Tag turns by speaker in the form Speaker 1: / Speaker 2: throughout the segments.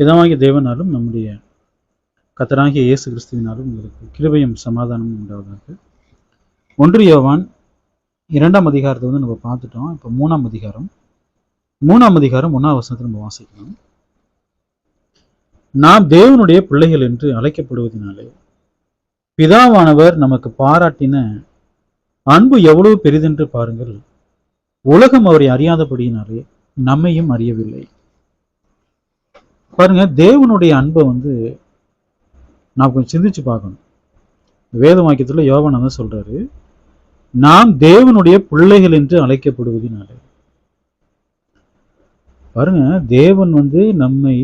Speaker 1: பிதாவாகிய தேவனாலும் நம்முடைய கர்த்தராகிய இயேசு கிறிஸ்துவினாலும் உங்களுக்கு கிருபையும் சமாதானமும் உண்டாவதாக. 1 யோவான் 2ஆம் அதிகாரத்தை நம்ம பார்த்துட்டோம். இப்போ 3ஆம் அதிகாரம் 1ஆம் வசனத்தை நம்ம வாசிக்கணும். நாம் தேவனுடைய பிள்ளைகள் என்று அழைக்கப்படுவதனாலே பிதாவானவர் நமக்கு பாராட்டின அன்பு எவ்வளவு பெரிதென்று பாருங்கள். உலகம் அவரை அறியாதபடியினாலே நம்மையும் அறியவில்லை. பாருங்க, தேவனுடைய அன்பை நான் கொஞ்சம் சிந்திச்சு பார்க்கணும். வேத வாக்கியத்துல யோவான் தான் சொல்றாரு, நாம் தேவனுடைய பிள்ளைகள் என்று அழைக்கப்படுவதனாலே. பாருங்க, தேவன் நம்மை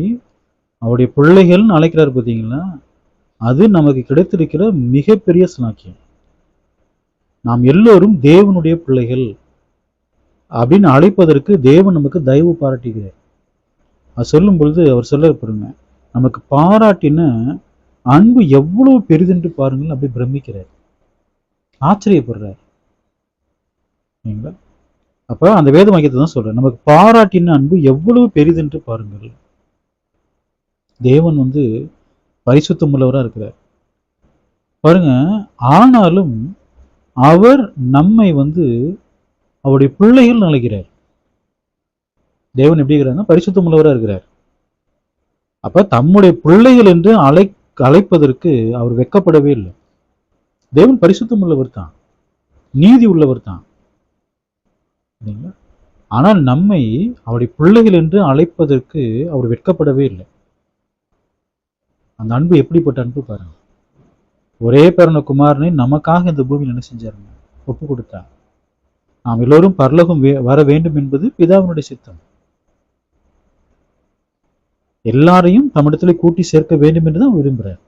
Speaker 1: அவருடைய பிள்ளைகள்னு அழைக்கிறாரு பார்த்தீங்களா? அது நமக்கு கிடைத்திருக்கிற மிகப்பெரிய ஸ்லாக்கியம். நாம் எல்லோரும் தேவனுடைய பிள்ளைகள் அப்படின்னு அழைப்பதற்கு தேவன் நமக்கு தயவு பாராட்டுகிறார். அது சொல்லும் பொழுது அவர் சொல்ல பாருங்க, நமக்கு பாராட்டின அன்பு எவ்வளவு பெரிதென்று பாருங்கள். அப்படி பிரமிக்கிறார், ஆச்சரியப்படுறார். அப்ப அந்த வேத வாக்கியத்தை தான் சொல்றேன், நமக்கு பாராட்டின அன்பு எவ்வளவு பெரிதென்று பாருங்கள். தேவன் பரிசுத்தம் உள்ளவரா இருக்கிறார் பாருங்க. ஆனாலும் அவர் நம்மை அவருடைய பிள்ளைகள் அழைக்கிறார். தேவன் எப்படி இருக்கிறாருன்னா பரிசுத்தம் உள்ளவரா இருக்கிறார். அப்ப தம்முடைய பிள்ளைகள் என்று அழைப்பதற்கு அவர் வெட்கப்படவே இல்லை. தேவன் பரிசுத்தம் உள்ளவர் தான், நீதி உள்ளவர் தான். ஆனால் நம்மை அவருடைய பிள்ளைகள் என்று அழைப்பதற்கு அவர் வெட்கப்படவே இல்லை. அந்த அன்பு எப்படிப்பட்ட அன்பு பாருங்க. ஒரே பேரன குமாரனை நமக்காக இந்த பூமியில் என்ன செஞ்சாருங்க? ஒப்பு கொடுத்தார். நாம் எல்லோரும் பரலோகம் வர வேண்டும் என்பது பிதாவினுடைய சித்தம். எல்லாரையும் தம்மிடத்துல கூட்டி சேர்க்க வேண்டும் என்றுதான் விரும்புறார்.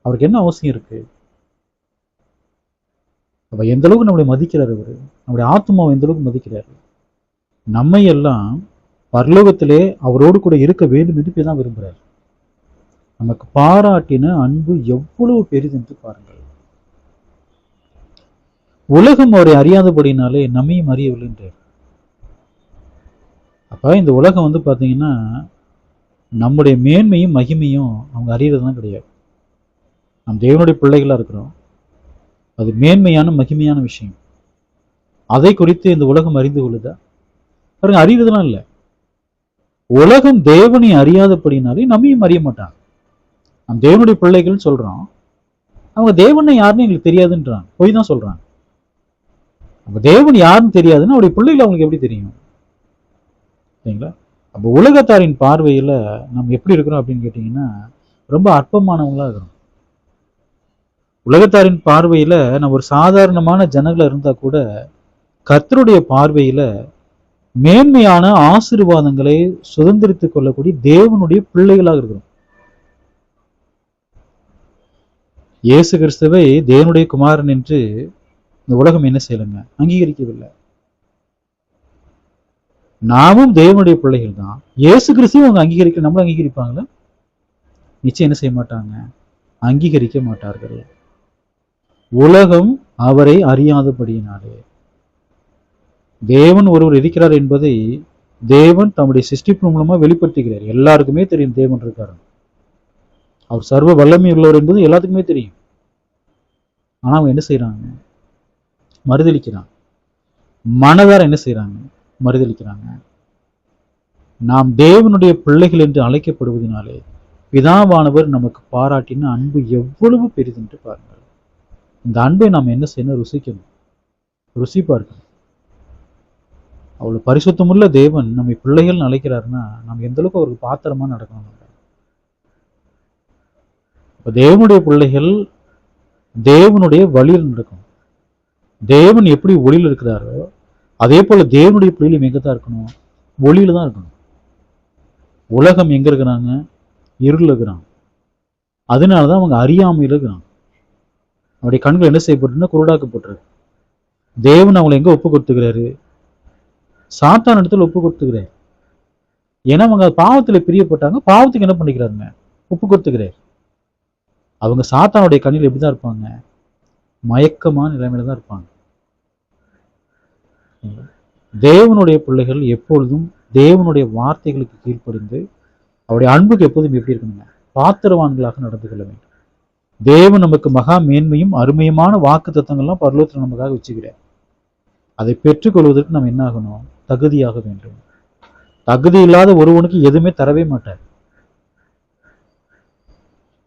Speaker 1: அவருக்கு என்ன அவசியம் இருக்கு? அப்ப எந்த அளவுக்கு நம்மளை மதிக்கிறார் அவரு, நம்முடைய ஆத்மாவை எந்த அளவுக்கு மதிக்கிறாரு. நம்மை எல்லாம் பரலோகத்திலே அவரோடு கூட இருக்க வேண்டும் என்று தான் விரும்புறார். நமக்கு பாராட்டின அன்பு எவ்வளவு பெரிது என்று பாருங்கள். உலகம் அவரை அறியாதபடினாலே நம்மையும் அறியவில்லை என்றார். அப்ப இந்த உலகம் பாத்தீங்கன்னா நம்முடைய மேன்மையும் மகிமையும் அவங்க அறியறதுலாம் கிடையாது. நம் தேவனுடைய பிள்ளைகளா இருக்கிறோம், அது மேன்மையான மகிமையான விஷயம். அதை குறித்து இந்த உலகம் அறிந்து கொள்ளுதா? பாருங்க, அறியறதுலாம் இல்லை. உலகம் தேவனை அறியாதபடினாலே நம்மையும் அறிய மாட்டாங்க. நம் தேவனுடைய பிள்ளைகள்னு சொல்றோம், அவங்க தேவனை யாருன்னு எங்களுக்கு தெரியாதுன்றாங்க, போய் தான் சொல்றாங்க. அப்ப தேவன் யாருன்னு தெரியாதுன்னா அவருடைய பிள்ளைகள் அவங்களுக்கு எப்படி தெரியும்? சரிங்களா? அப்போ உலகத்தாரின் பார்வையில நம்ம எப்படி இருக்கிறோம் அப்படின்னு கேட்டீங்கன்னா ரொம்ப அற்பமானவங்களா இருக்கிறோம். உலகத்தாரின் பார்வையில நம்ம ஒரு சாதாரணமான ஜனங்களா இருந்தா கூட கர்த்தருடைய பார்வையில மேன்மையான ஆசீர்வாதங்களை சுதந்திரித்துக் கொள்ளக்கூடிய தேவனுடைய பிள்ளைகளாக இருக்கிறோம். இயேசு கிறிஸ்துவை தேவனுடைய குமாரன் என்று இந்த உலகம் என்ன செய்யலைங்க? அங்கீகரிக்கவில்லை. நாமும் தேவனுடைய பிள்ளைகள் தான். இயேசு கிறிஸ்துவை அவங்க அங்கீகரிக்க, நம்மளும் அங்கீகரிப்பாங்களா? நிச்சயம் என்ன செய்ய மாட்டாங்க? அங்கீகரிக்க மாட்டார்கள். உலகம் அவரை அறியாதபடியினாலே. தேவன் ஒருவர் இருக்கிறார் என்பதை தேவன் தம்முடைய சிருஷ்டிப்பு மூலமா வெளிப்படுத்துகிறார். எல்லாருக்குமே தெரியும் தேவன் இருக்காரு, அவர் சர்வ வல்லமை உள்ளவர் என்பது எல்லாத்துக்குமே தெரியும். ஆனா அவங்க என்ன செய்யறாங்க? மறுதலிக்கிறாங்க. மனதார என்ன செய்யறாங்க? மறுதலிக்கிறாங்க. நாம் தேவனுடைய பிள்ளைகள் என்று அழைக்கப்படுவதனாலே பிதாவானவர் நமக்கு பாராட்டின அன்பு எவ்வளவு பெரிது என்று பாருங்கள். இந்த அன்பை நாம் என்ன செய்யணும்? ருசிக்கணும், ருசி பார்க்கணும். அவ்வளவு பரிசுத்தமுள்ள தேவன் நம்மை பிள்ளைகள் அழைக்கிறாருன்னா நாம் எந்த அளவுக்கு அவருக்கு பாத்திரமா நடக்கணும். இப்ப தேவனுடைய பிள்ளைகள் தேவனுடைய வழியில் நடக்கணும். தேவன் எப்படி ஒளியில் இருக்கிறாரோ அதே போல தேவனுடைய பிள்ளைகளும் எங்கதான் இருக்கணும்? ஒளியில தான் இருக்கணும். உலகம் எங்க இருக்கிறாங்க? இருள் இருக்கிறாங்க. அதனாலதான் அவங்க அறியாமையில இருக்கிறாங்க. அவருடைய கண்கள் என்ன செய்யப்பட்டுன்னா குருடாக்கப்பட்டிருக்கு. தேவன் அவங்களை எங்க ஒப்பு கொடுத்துக்கிறாரு? சாத்தான் இடத்துல ஒப்பு கொடுத்துக்கிறாரு. ஏன்னா அவங்க பாவத்துல பிரியப்பட்டாங்க, பாவத்துக்கு என்ன பண்ணிக்கிறாருங்க? ஒப்பு கொடுத்துக்கிறாரு. அவங்க சாத்தானுடைய கண்ணில் எப்படிதான் இருப்பாங்க? மயக்கமான நிலைமையில தான் இருப்பாங்க. தேவனுடைய பிள்ளைகள் எப்பொழுதும் தேவனுடைய வார்த்தைகளுக்கு கீழ்ப்படிந்து அவருடைய அன்புக்கு எப்போதும் எப்படி இருக்கணுங்க? பாத்திரவான்களாக நடந்து கொள்ள வேண்டும். தேவன் நமக்கு மகா மேன்மையும் அருமையுமான வாக்கு தத்தங்கள்லாம் பரலோகத்தில் நமக்காக வச்சுக்கிறார். அதை பெற்றுக்கொள்வதற்கு நம்ம என்ன ஆகணும்? தகுதியாக வேண்டும். தகுதி இல்லாத ஒருவனுக்கு எதுவுமே தரவே மாட்டார்.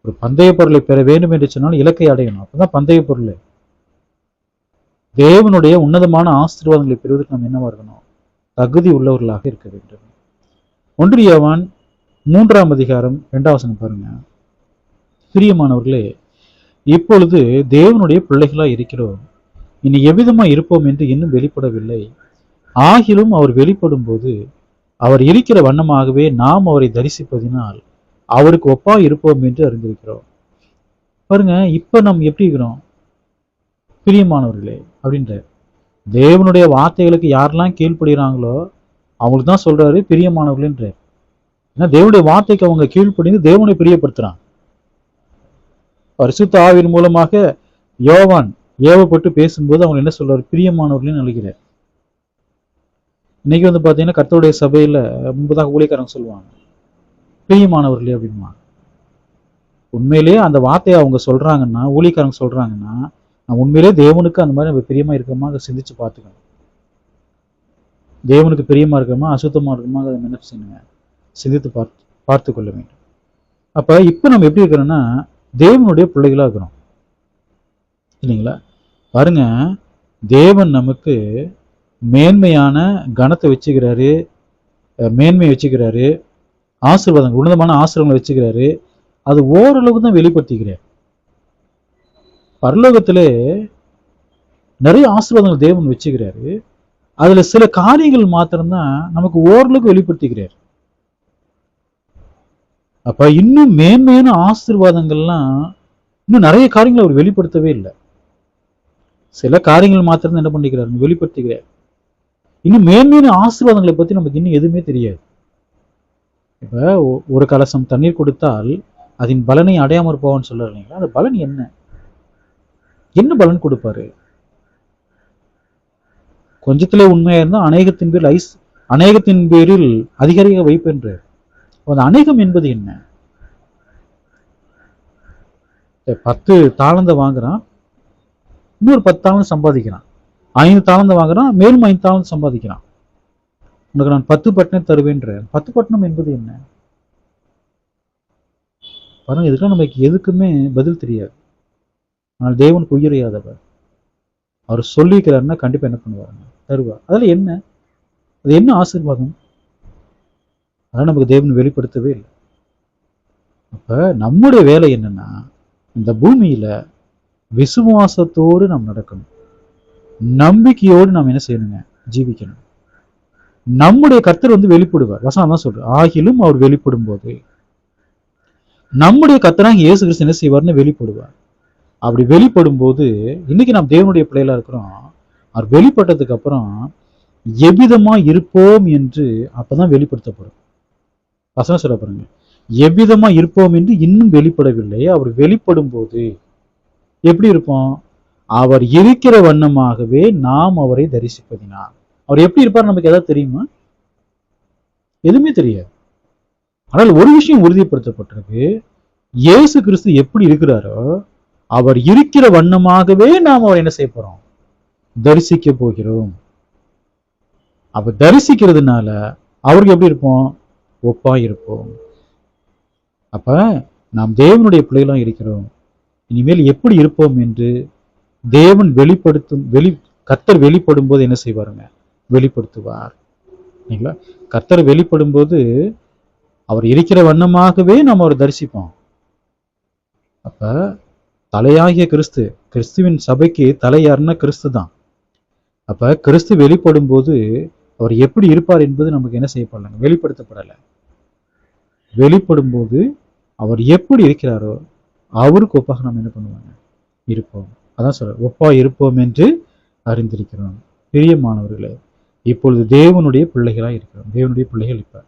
Speaker 1: ஒரு பந்தய பொருளை பெற வேண்டும் என்று சொன்னால் இலக்கை அடையணும். அப்பதான் பந்தய பொருள். தேவனுடைய உன்னதமான ஆசீர்வாதங்களை பெறுவதற்கு நம்ம என்னவா இருக்கணும்? தகுதி உள்ளவர்களாக இருக்க வேண்டும். 1 யோவான் 3ஆம் அதிகாரம் 2ஆம் வசனம் பாருங்க. பிரியமானவர்களே, இப்பொழுது தேவனுடைய பிள்ளைகளா இருக்கிறோம், இனி எவ்விதமா இருப்போம் என்று இன்னும் வெளிப்படவில்லை. ஆகிலும் அவர் வெளிப்படும் போது அவர் இருக்கிற வண்ணமாகவே நாம் அவரை தரிசிப்பதினால் அவருக்கு ஒப்பா இருப்போம் என்று அறிந்திருக்கிறோம். பாருங்க, இப்ப நம்ம எப்படி இருக்கிறோம்? பிரியமானவர்களே அப்படின்ற தேவனுடைய வார்த்தைகளுக்கு யாரெல்லாம் கீழ்ப்படுகிறாங்களோ அவங்களுக்கு தான் சொல்றாரு பிரியமானவர்கள்ன்றார். ஏன்னா தேவனுடைய வார்த்தைக்கு அவங்க கீழ்ப்படிந்து தேவனை பிரியப்படுத்துறாங்க. பரிசுத்த ஆவியின் மூலமாக யோவான் ஏவப்பட்டு பேசும்போது அவங்க என்ன சொல்றாரு? பிரியமானவர்கள்னு நினைக்கிறார். இன்னைக்கு பாத்தீங்கன்னா கர்த்தருடைய சபையில முன்பதாக ஊழியக்காரங்க சொல்லுவாங்க பிரியமானவர்களே அப்படின்மா. உண்மையிலேயே அந்த வார்த்தையை அவங்க சொல்றாங்கன்னா, ஊழியக்காரங்க சொல்றாங்கன்னா, நான் உண்மையிலே தேவனுக்கு அந்த மாதிரி நம்ம பிரியமா இருக்கிறோமா அதை சிந்திச்சு பார்த்துக்கணும். தேவனுக்கு பிரியமா இருக்கிறோமா அசுத்தமா இருக்குமா அதை என்ன செய்யணுங்க? சிந்தித்து பார்த்து கொள்ள வேண்டும். அப்ப இப்ப நம்ம எப்படி இருக்கிறோம்னா தேவனுடைய பிள்ளைகளா இருக்கிறோம் இல்லைங்களா? பாருங்க, தேவன் நமக்கு மேன்மையான கனத்தை வச்சுக்கிறாரு, மேன்மையை வச்சுக்கிறாரு, ஆசீர்வாதங்கள் உன்னதமான ஆசீர்வாதங்களை வச்சுக்கிறாரு. அது ஓரளவுக்கு தான் வெளிப்படுத்திக்கிறார். பரலோகத்திலே நிறைய ஆசீர்வாதங்கள் தேவன் வச்சுக்கிறாரு. அதுல சில காரியங்கள் மாத்திரம்தான் நமக்கு ஓரளவுக்கு வெளிப்படுத்திக்கிறார். அப்ப இன்னும் மேன்மையான ஆசீர்வாதங்கள்லாம் இன்னும் நிறைய காரியங்கள் அவர் வெளிப்படுத்தவே இல்லை. சில காரியங்கள் மாத்திரம் என்ன பண்ணிக்கிறார்? வெளிப்படுத்திக்கிறார். இன்னும் மேன்மையான ஆசீர்வாதங்களை பத்தி நமக்கு இன்னும் எதுவுமே தெரியாது. இப்ப ஒரு கலசம் தண்ணீர் கொடுத்தால் அதன் பலனை அடையாமற் போவான்னு சொல்றாரு இல்லைங்களா? அந்த பலன் என்ன? என்ன பலன் கொடுப்பாரு? கொஞ்சத்திலே உண்மையா இருந்தா அநேகத்தின் பேரில் அதிகாரியாக வைப்பென்றார். அந்த அநேகம் என்பது என்ன? 10 தாளந்தை வாங்குறான், இன்னொரு 10 தாளந்து சம்பாதிக்கிறான். 5 தாளந்தை வாங்குறான், மேலும் 5 தாளந்து சம்பாதிக்கிறான். உனக்கு நான் 10 பட்டணம் தருவேன்ற. 10 பட்டணம் என்பது என்ன? பாருங்க, இதுக்கெல்லாம் நமக்கு எதுக்குமே பதில் தெரியாது. ஆனால் தேவனுக்கு உயிரையாதவர். அவர் சொல்லிக்கிறாருன்னா கண்டிப்பா என்ன பண்ணுவாருங்க? தருவார். அதில் என்ன? அது என்ன ஆசீர்வாதம்? அதெல்லாம் நமக்கு தேவன் வெளிப்படுத்தவே இல்லை. அப்ப நம்முடைய வேலை என்னன்னா, இந்த பூமியில விசுவாசத்தோடு நாம் நடக்கணும், நம்பிக்கையோடு நாம் என்ன செய்யணுங்க? ஜீவிக்கணும். நம்முடைய கர்த்தர் வெளிப்படுவார். வசனம் தான் சொல்றார், ஆகிலும் அவர் வெளிப்படும் போது நம்முடைய கர்த்தராக இயேசு கிறிஸ்து என்ன செய்வார்னு வெளிப்படுவார். அப்படி வெளிப்படும் போது இன்னைக்கு நாம் தேவனுடைய பிள்ளைகளா இருக்கிறோம். அவர் வெளிப்பட்டதுக்கு அப்புறம் எவ்விதமா இருப்போம் என்று அப்பதான் வெளிப்படுத்தப்படும். வசனம் சொல்ல பாருங்க, எவ்விதமா இருப்போம் என்று இன்னும் வெளிப்படவில்லை. அவர் வெளிப்படும் போது எப்படி இருப்போம்? அவர் இருக்கிற வண்ணமாகவே நாம் அவரை தரிசிப்பதினால். அவர் எப்படி இருப்பார் நமக்கு ஏதாவது தெரியுமா? எதுவுமே தெரியாது. ஆனால் ஒரு விஷயம் உறுதிப்படுத்தப்பட்டிருக்கு, இயேசு கிறிஸ்து எப்படி இருக்கிறாரோ அவர் இருக்கிற வண்ணமாகவே நாம் அவர் என்ன செய்ய போறோம்? தரிசிக்க போகிறோம். அப்ப தரிசிக்கிறதுனால அவருக்கு எப்படி இருப்போம்? ஒப்பா இருப்போம். அப்ப நாம் தேவனுடைய பிள்ளைகளாக இருக்கிறோம். இனிமேல் எப்படி இருப்போம் என்று தேவன் கர்த்தர் வெளிப்படும் போது என்ன செய்வாருங்க? வெளிப்படுத்துவார். இல்லைங்களா? கர்த்தர் வெளிப்படும் போது அவர் இருக்கிற வண்ணமாகவே நாம் அவர் தரிசிப்போம். அப்ப தலையாகிய கிறிஸ்துவின் சபைக்கு தலை யாருன்னா கிறிஸ்து தான். அப்ப கிறிஸ்து வெளிப்படும் போது அவர் எப்படி இருப்பார் என்பது நமக்கு என்ன செய்யப்படலைங்க? வெளிப்படுத்தப்படலை. வெளிப்படும் போது அவர் எப்படி இருக்கிறாரோ அவருக்கு ஒப்பாக நாம் என்ன பண்ணுவாங்க? இருப்போம். அதான் சொல்ற, ஒப்பா இருப்போம் என்று அறிந்திருக்கிறோம். பிரியமானவர்களே, இப்பொழுது தேவனுடைய பிள்ளைகளா இருக்கிறோம். தேவனுடைய பிள்ளைகள் இப்ப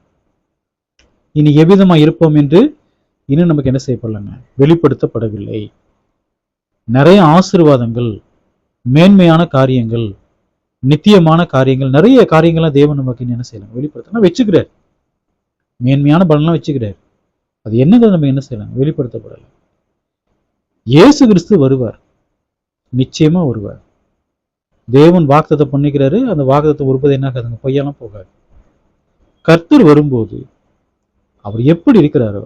Speaker 1: இனி எவ்விதமா இருப்போம் என்று இன்னும் நமக்கு என்ன செய்யப்படலைங்க? வெளிப்படுத்தப்படவில்லை. நிறைய ஆசீர்வாதங்கள், மேன்மையான காரியங்கள், நித்தியமான காரியங்கள், நிறைய காரியங்கள்லாம் தேவன் நமக்கு என்ன செய்யலாம்? வெளிப்படுத்தினா வச்சுக்கிறார். மேன்மையான பலன்லாம் வச்சுக்கிறார். அது என்னங்கிறது நம்ம என்ன செய்யலாம், வெளிப்படுத்தப்படலை. இயேசு கிறிஸ்து வருவார், நிச்சயமா வருவார். தேவன் வாக்குத்தத்தம் பண்ணிக்கிறாரு, அந்த வாக்குத்தத்தம் ஒருபது என்ன ஆகாதுங்க, பொய்யெல்லாம் போகாது. கர்த்தர் வரும்போது அவர் எப்படி இருக்கிறாரோ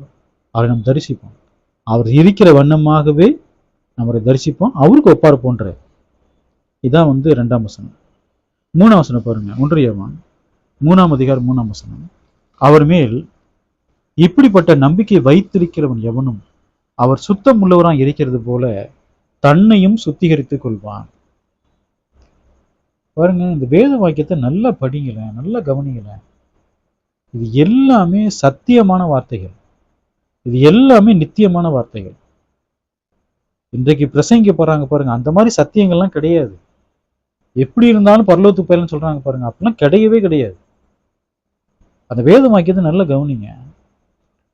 Speaker 1: அவரை நம்ம தரிசிப்போம். அவர் இருக்கிற வண்ணமாகவே நம்மளை தரிசிப்போம், அவருக்கு ஒப்பார் போன்ற. இதான் 2ஆம் வசனம். 3ஆம் வசனம் பாருங்க, 1 யோவான் 3ஆம் அதிகாரம் 3ஆம் வசனம். அவர் மேல் இப்படிப்பட்ட நம்பிக்கை வைத்திருக்கிறவன் எவனும் அவர் சுத்தம் உள்ளவராக இருக்கிறது போல தன்னையும் சுத்திகரித்துக் கொள்வான். பாருங்க, இந்த வேத வாக்கியத்தை நல்லா படிங்களேன், நல்லா கவனிங்களேன். இது எல்லாமே சத்தியமான வார்த்தைகள், இது எல்லாமே நித்தியமான வார்த்தைகள். இன்றைக்கு பிரசங்க போறாங்க பாருங்க, அந்த மாதிரி சத்தியங்கள்லாம் கிடையாது. எப்படி இருந்தாலும் பரலோகத்துக்கு போயிடலாம்னு சொல்றாங்க பாருங்க, அப்படிலாம் கிடையவே கிடையாது. அந்த வேத வாக்கியத்தை நல்லா கவனிங்க.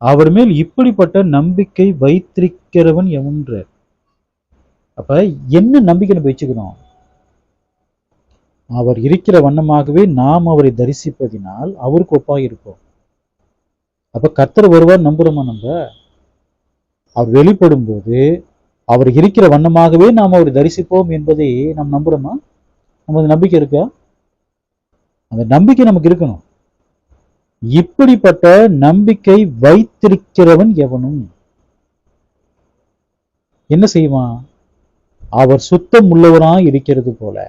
Speaker 1: அவர் மேல் இப்படிப்பட்ட நம்பிக்கை வைத்திருக்கிறவன் எவன்றார். அப்ப என்ன நம்பிக்கை நம்ம வச்சுக்கணும்? அவர் இருக்கிற வண்ணமாகவே நாம் அவரை தரிசிப்பதினால் அவருக்கு ஒப்பாக இருப்போம். அப்ப கர்த்தர் வருவார் நம்புறோமா நம்ம? அவர் வெளிப்படும் போது அவர் இருக்கிற வண்ணமாகவே நாம் அவரை தரிசிப்போம் என்பதை நாம் நம்புறோமா? நமக்கு நம்பிக்கை இருக்கா? அந்த நம்பிக்கை நமக்கு இருக்கணும். இப்படிப்பட்ட நம்பிக்கை வைத்திருக்கிறவன் எவனும் என்ன செய்வான்? அவர் சுத்தம் உள்ளவராய் இருக்கிறது போல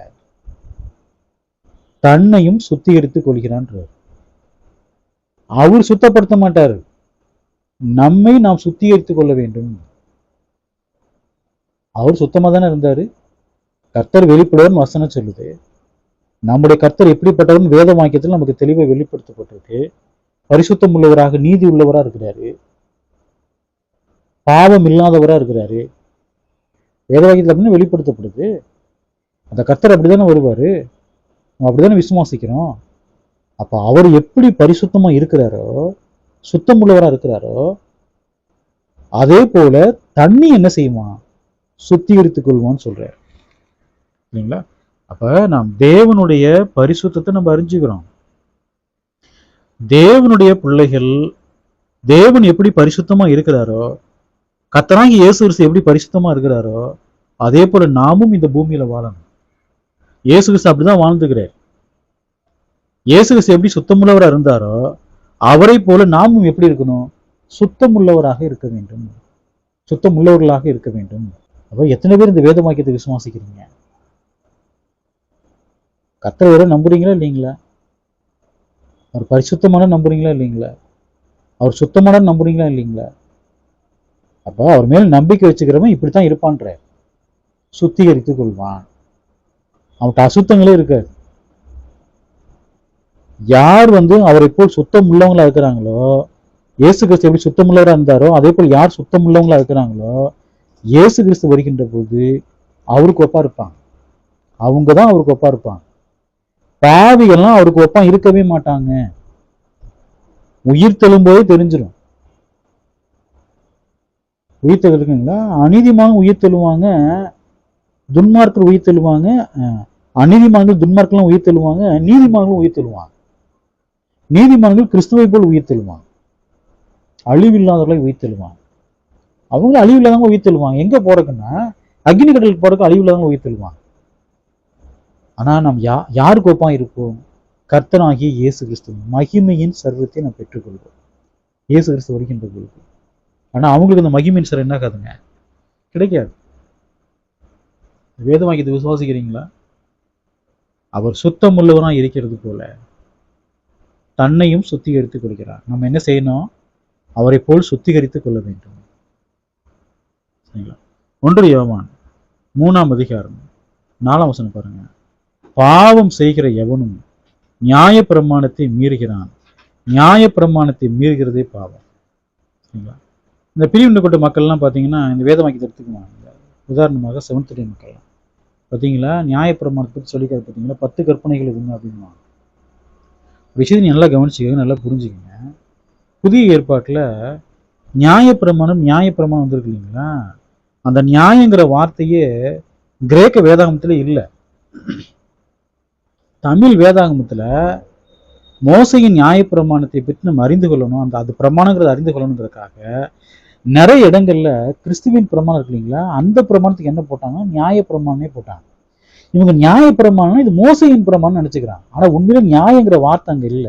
Speaker 1: தன்னையும் சுத்திகரித்துக் கொள்கிறான். அவர் சுத்தப்படுத்த மாட்டார், நம்மை நாம் சுத்திகரித்துக் கொள்ள வேண்டும். அவர் சுத்தமா தானே இருந்தாரு. கர்த்தர் வெளிப்படுவார்னு வசனம் சொல்லுது. நம்முடைய கர்த்தர் எப்படிப்பட்டவன் வேத வாக்கியத்தில் நமக்கு தெளிவை வெளிப்படுத்தப்பட்டிருக்கு. பரிசுத்தம் உள்ளவராக, நீதி உள்ளவராக இருக்கிறாரு, பாவம் இல்லாதவராக இருக்கிறாரு. வேத வாக்கியத்தில் அப்படின்னு வெளிப்படுத்தப்படுது. அந்த கர்த்தர் அப்படித்தானே வருவாரு, நம்ம அப்படித்தானே விசுவாசிக்கிறோம். அப்ப அவர் எப்படி பரிசுத்தமா இருக்கிறாரோ, சுத்தம் உள்ளவராக இருக்கிறாரோ, அதே போல தண்ணி என்ன செய்யுமா? சுத்திகரித்துக் கொள்வான்னு சொல்றாரு இல்லைங்களா? அப்ப நாம் தேவனுடைய பரிசுத்தத்தை நம்ம அறிஞ்சுக்கிறோம். தேவனுடைய பிள்ளைகள், தேவன் எப்படி பரிசுத்தமா இருக்கிறாரோ, கர்த்தராகிய இயேசு கிறிஸ்து எப்படி பரிசுத்தமா இருக்கிறாரோ, அதே போல நாமும் இந்த பூமியில வாழணும். இயேசு கிறிஸ்து அப்படிதான் வாழ்ந்துக்கிறார். இயேசு கிறிஸ்து எப்படி சுத்தமுள்ளவராக இருந்தாரோ, அவரை போல நாமும் எப்படி இருக்கணும்? சுத்தமுள்ளவராக இருக்க வேண்டும், சுத்தமுள்ளவர்களாக இருக்க வேண்டும். அப்ப எத்தனை பேர் இந்த வேத வாக்கியத்தை விசுவாசிக்கிறீங்க? கர்த்தர் வர நம்புறீங்களா இல்லைங்களா? அவர் பரிசுத்தமான நம்புறீங்களா இல்லைங்களா? அவர் சுத்தமான நம்புறீங்களா இல்லைங்களா? அப்ப அவர் மேல் நம்பிக்கை வச்சுக்கிறவன் இப்படித்தான் இருப்பான்ற, சுத்திகரித்துக் கொள்வான். அவனுக்கு அசுத்தங்களே இருக்காது. யார் அவரை போல் சுத்தம் உள்ளவங்களா இருக்கிறாங்களோ, இயேசு கிறிஸ்து எப்படி சுத்தம் உள்ளவரா இருந்தாரோ அதே போல் யார் சுத்தம் உள்ளவங்களா இருக்கிறாங்களோ, இயேசு கிறிஸ்து வருகின்ற போது அவருக்கு ஒப்பா இருப்பாங்க. அவங்கதான் அவருக்கு ஒப்பா இருப்பாங்க. பாவிகள்லாம் அவருக்கு ஒப்பா இருக்கவே மாட்டாங்க. உயிர் தெழும்போதே தெரிஞ்சிடும். உயிர் தெழுக்குங்களா? அநீதிமாங்க உயிர் தெழுவாங்க, துன்மார்க்கர் உயிர் தெழுவாங்க. அநீதிமான்கள் துன்மார்க்கெல்லாம் உயிர் தெழுவாங்க, நீதிமான்களும் உயிர் தெழுவாங்க. நீதிமான்கள் கிறிஸ்துவை போல் உயிர் தெழுவாங்க, அழிவில்லாதவர்களை உயிர் தெழுவாங்க. அவங்களும் அழிவில்லாதவங்க உயிர் தெழுவாங்க. எங்க போறதுன்னா அக்னி கடலுக்கு போறதுக்கு அழிவில்லாதவங்க உயிர் தெழுவாங்க. ஆனா நாம் யாருக்கு ஒப்பா இருப்போம்? கர்த்தனாகிய இயேசு கிறிஸ்து மகிமையின் சர்வத்தை நாம் பெற்றுக்கொள்வோம் இயேசு கிறிஸ்து வருகின்ற பொழுது. ஆனா அவங்களுக்கு இந்த மகிமையின் சர்வம் என்ன ஆகாதுங்க, கிடைக்காது. வேத வாக்கியத்தை விசுவாசிக்கிறீங்களா? அவர் சுத்தம் உள்ளவராக இருக்கிறது போல தன்னையும் சுத்திகரித்துக் கொள்கிறார். நம்ம என்ன செய்யணும்? அவரை போல் சுத்திகரித்துக் கொள்ள வேண்டும். சரிங்களா? 1 யோவான் 3ஆம் அதிகாரம் 4ஆம் வசனம் பாருங்க. பாவம் செய்கிற எவனும் நியாய பிரமாணத்தை மீறுகிறான், நியாய பிரமாணத்தை மீறுகிறதே பாவம். சரிங்களா? இந்த பிரிவினை கொண்ட மக்கள்லாம் பார்த்தீங்கன்னா இந்த வேத வாக்கியத்தை எடுத்துக்குவாங்க. உதாரணமாக 7th டே மக்கள்லாம் பார்த்தீங்களா, நியாய பிரமாணத்தை பற்றி சொல்லிக்காது. பார்த்தீங்களா, 10 கற்பனைகள் எதுங்க அப்படின்வாங்க. விஷயத்தை நல்லா கவனிச்சுக்கோங்க, நல்லா புரிஞ்சுக்கங்க. புதிய ஏற்பாட்டில் நியாயப்பிரமாணம் வந்திருக்கு இல்லைங்களா? அந்த நியாயங்கிற வார்த்தையே கிரேக்க வேதாகமத்தில் இல்லை. தமிழ் வேதாகமத்தில் மோசையின் நியாயப்பிரமாணத்தை பற்றி நம்ம அறிந்து கொள்ளணும், அது பிரமாணங்கிறத அறிந்து கொள்ளணுங்கிறதுக்காக நிறைய இடங்கள்ல கிறிஸ்துவின் பிரமாணம் இருக்கு இல்லைங்களா, அந்த பிரமாணத்துக்கு என்ன போட்டாங்க, நியாய பிரமாணமே போட்டாங்க. இவங்க நியாய பிரமாணம் இது மோசையின் பிரமாணம் நினைச்சுக்கிறாங்க. ஆனா உண்மையில நியாயங்கிற வார்த்தை அங்க இல்ல.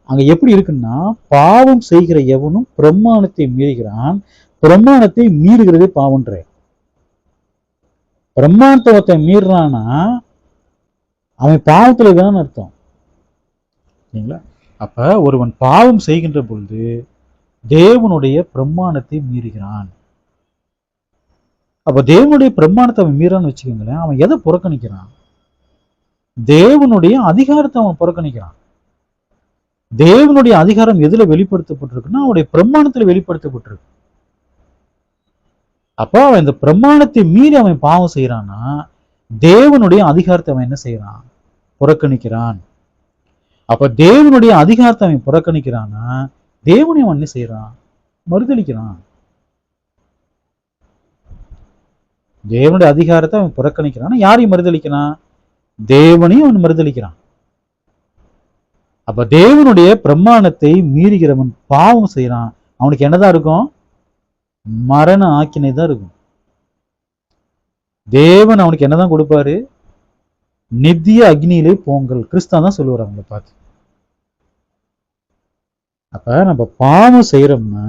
Speaker 1: அங்க எப்படி இருக்குன்னா, பாவம் செய்கிற எவனும் பிரமாணத்தை மீறுகிறான், பிரமாணத்தை மீறுகிறதே பாவன்ற. பிரமாணத்தை மீறானா அவன் பாவத்துல தான் அர்த்தம் சரிங்களா. அப்ப ஒருவன் பாவம் செய்கின்ற பொழுது தேவனுடைய பிரமாணத்தை மீறுகிறான். அப்ப தேவனுடைய பிரமாணத்தை அவன் மீறான்னு வச்சுக்கோங்களேன், அவன் எதை புறக்கணிக்கிறான், தேவனுடைய அதிகாரத்தை அவன் புறக்கணிக்கிறான். தேவனுடைய அதிகாரம் எதுல வெளிப்படுத்தப்பட்டிருக்குன்னா அவனுடைய பிரமாணத்துல வெளிப்படுத்தப்பட்டிருக்கு. அப்போ அவன் இந்த பிரமாணத்தை மீறி அவன் பாவம் செய்யறான்னா தேவனுடைய அதிகாரத்தை அவன் என்ன செய்யறான், புறக்கணிக்கிறான். அப்ப தேவனுடைய அதிகாரத்தை அவன் புறக்கணிக்கிறான்னா தேவனை அவன் என்ன செய்யறான், மறுதளிக்கிறான். தேவனுடைய அதிகாரத்தை அவன் புறக்கணிக்கிறான், யாரையும் மறுதளிக்கிறான், தேவனையும் அவன் மறுதளிக்கிறான். அப்ப தேவனுடைய பிரமாணத்தை மீறுகிறவன் பாவம் செய்யறான், அவனுக்கு என்னதான் இருக்கும், மரண ஆக்கினை தான் இருக்கும். தேவன் அவனுக்கு என்னதான் கொடுப்பாரு, நித்திய அக்னியிலே போங்கள். கிறிஸ்தான் தான் சொல்லுவார் அவங்களை பார்த்து. அப்ப நம்ம பாவம் செய்யறோம்னா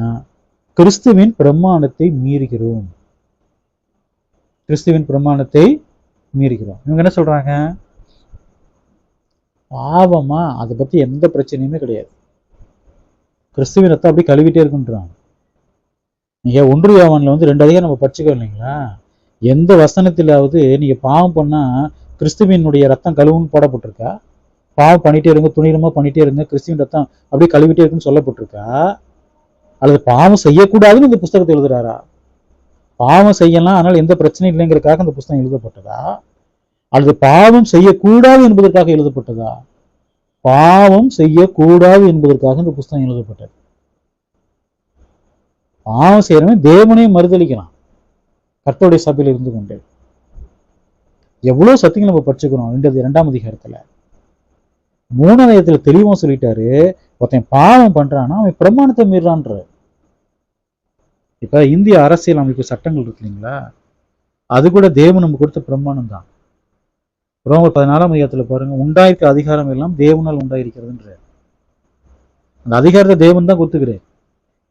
Speaker 1: கிறிஸ்துவின் பிரமாணத்தை மீறுகிறோம், கிறிஸ்துவின் பிரமாணத்தை மீறுகிறோம். இவங்க என்ன சொல்றாங்க, பாவமா அதை பத்தி எந்த பிரச்சனையுமே கிடையாது, கிறிஸ்துவின் ரத்தம் அப்படி கழுவிட்டே இருக்குன்றாங்க. நீங்க 1 யோவான்ல 2 அதிகாரம் நம்ம படிச்சுக்கோ இல்லைங்களா, எந்த வசனத்திலாவது நீங்க பாவம் பண்ணா கிறிஸ்துவினுடைய ரத்தம் கழுவுன்னு போடப்பட்டிருக்கா, பாவம் பண்ணிட்டே இருங்க, துணிகரமா பண்ணிட்டே இருங்க, கிறிஸ்துவின் ரத்தம் அப்படியே கழுவிட்டே இருக்குன்னு சொல்லப்பட்டிருக்கா, அல்லது பாவம் செய்யக்கூடாதுன்னு இந்த புஸ்தகத்தை எழுதுறாரா, பாவம் செய்யலாம் ஆனால் எந்த பிரச்சனையும் இல்லைங்கிறதுக்காக அந்த புஸ்தகம் எழுதப்பட்டதா, அல்லது பாவம் செய்யக்கூடாது என்பதற்காக எழுதப்பட்டதா, பாவம் செய்யக்கூடாது என்பதற்காக இந்த புஸ்தகம் எழுதப்பட்டது. பாவம் செய்யறவன் தேவனையும் மறுதளிக்கிறான் கர்த்தருடைய சபையில் இருந்து கொண்டு. எவ்வளவு சத்தியங்கள் நம்ம படிச்சுக்கிறோம் 2ஆம் அதிகாரத்துல. 3ஆம் அதிகாரத்துல தெளிவா சொல்லிட்டாரு, ஒருத்தன் பாவம் பண்றான்னா அவன் பிரமாணத்தை மீறான்ற. இப்ப இந்திய அரசியல் அமைப்பு சட்டங்கள் இருக்கு இல்லைங்களா, அது கூட தேவன் நம்ம கொடுத்த பிரமாணம் தான். ரோமர் 14ஆம் அதிகாரத்துல பாருங்க, உண்டாயிருக்க அதிகாரம் எல்லாம் தேவனால் உண்டாயிருக்கிறதுன்ற. அந்த அதிகாரத்தை தேவன் தான் கொடுத்துக்கிறார்.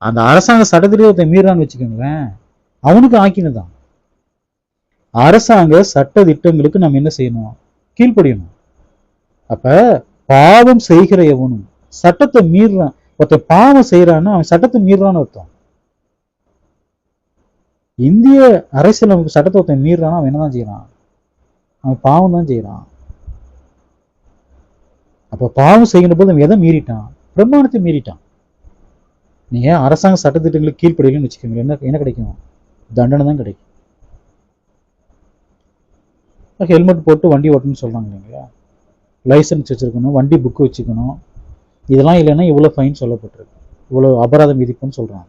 Speaker 1: அந்த அரசாங்க சட்டத்திலே மீறான்னு வச்சுக்கோங்களேன், அவனுக்கு ஆக்கினதான். அரசாங்க சட்ட திட்டங்களுக்கு நம்ம என்ன செய்யணும், கீழ்ப்படியணும். அப்ப பாவம் செய்கிற எவனும் சட்டத்தை மீறான், ஒருத்தன் பாவம் செய்யறான்னா அவன் சட்டத்தை மீறான்னு அர்த்தம். இந்திய அரசியலமைப்பு சட்டத்தை ஒருத்தன் மீறானா அவன் என்னதான் செய்யறான், அவன் பாவம் தான் செய்யறான். அப்ப பாவம் செய்கிற போது அவன் எதை மீறிட்டான், பிரமாணத்தை மீறிட்டான். நீங்க அரசாங்க சட்டத்திட்டங்களுக்கு கீழ்ப்படியலன்னு வச்சுக்கோங்க, என்ன கிடைக்கும், தண்டனை தான் கிடைக்கும். ஹெல்மெட் போட்டு வண்டி ஓட்டணும்னு சொல்றாங்க இல்லைங்களா, லைசன்ஸ் வச்சிருக்கணும், வண்டி புக்கு வச்சுக்கணும், இதெல்லாம் இல்லைன்னா இவ்வளோ ஃபைன் சொல்லப்பட்டிருக்கு, இவ்வளோ அபராதம் விதிப்புன்னு சொல்றாங்க.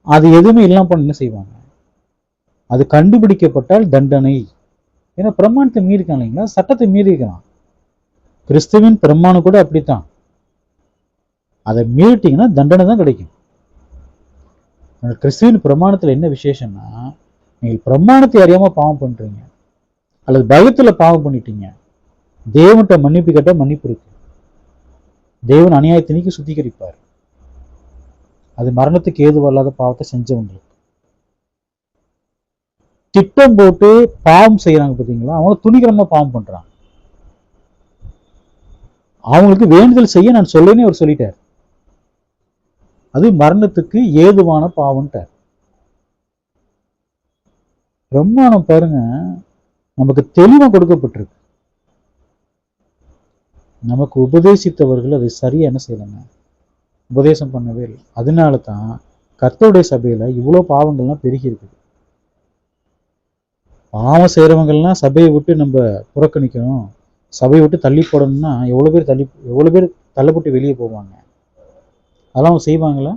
Speaker 1: அது எதுவுமே இல்லாம பண்ண என்ன செய்வாங்க, அது கண்டுபிடிக்கப்பட்டால் தண்டனை. ஏன்னா பிரமாணத்தை மீறிருக்கான் இல்லைங்களா, சட்டத்தை மீறிருக்கான். கிறிஸ்துவின் பிரமாணம் கூட அப்படித்தான், அதை மீறிட்டீங்கன்னா தண்டனை தான் கிடைக்கும். கிறிஸ்துவின் பிரமாணத்துல என்ன விசேஷம்னா, நீங்கள் பிரமாணத்தை அறியாம பாவம் பண்றீங்க அல்லது பயத்துல பாவம் பண்ணிட்டீங்க, தேவன்கிட்ட மன்னிப்பு கேட்ட மன்னிப்பு இருக்கு, தேவன் அநியாயத்தினைக்கு சுத்திகரிப்பார். அது மரணத்துக்கு ஏதுவல்லாத பாவத்தை செஞ்சவங்களுக்கு. திட்டம் போட்டு பாவம் செய்யறாங்க பார்த்தீங்களா, அவங்க துணிகரமா பாவம் பண்றாங்க. அவங்களுக்கு வேண்டுதல் செய்ய நான் சொல்லேன்னு அவர் சொல்லிட்டார், அது மரணத்துக்கு ஏதுவான பாவம்ட்டார். பிரமாணம் பாருங்க நமக்கு தெளிவா கொடுக்கப்பட்டிருக்கு, நமக்கு உபதேசித்தவர்கள் அதை சரியா என்ன செய்யலைங்க, உபதேசம் பண்ணவே இல்லை. அதனால தான் கர்த்தருடைய சபையில இவ்வளோ பாவங்கள்லாம் பெருகி இருக்குது. பாவம் செய்யறவங்கள்லாம் சபையை விட்டு நம்ம புறக்கணிக்கணும், சபையை விட்டு தள்ளி போடணும்னா எவ்வளோ பேர் தள்ளப்பட்டு வெளியே போவாங்க. அதெல்லாம் அவங்க செய்வாங்களா,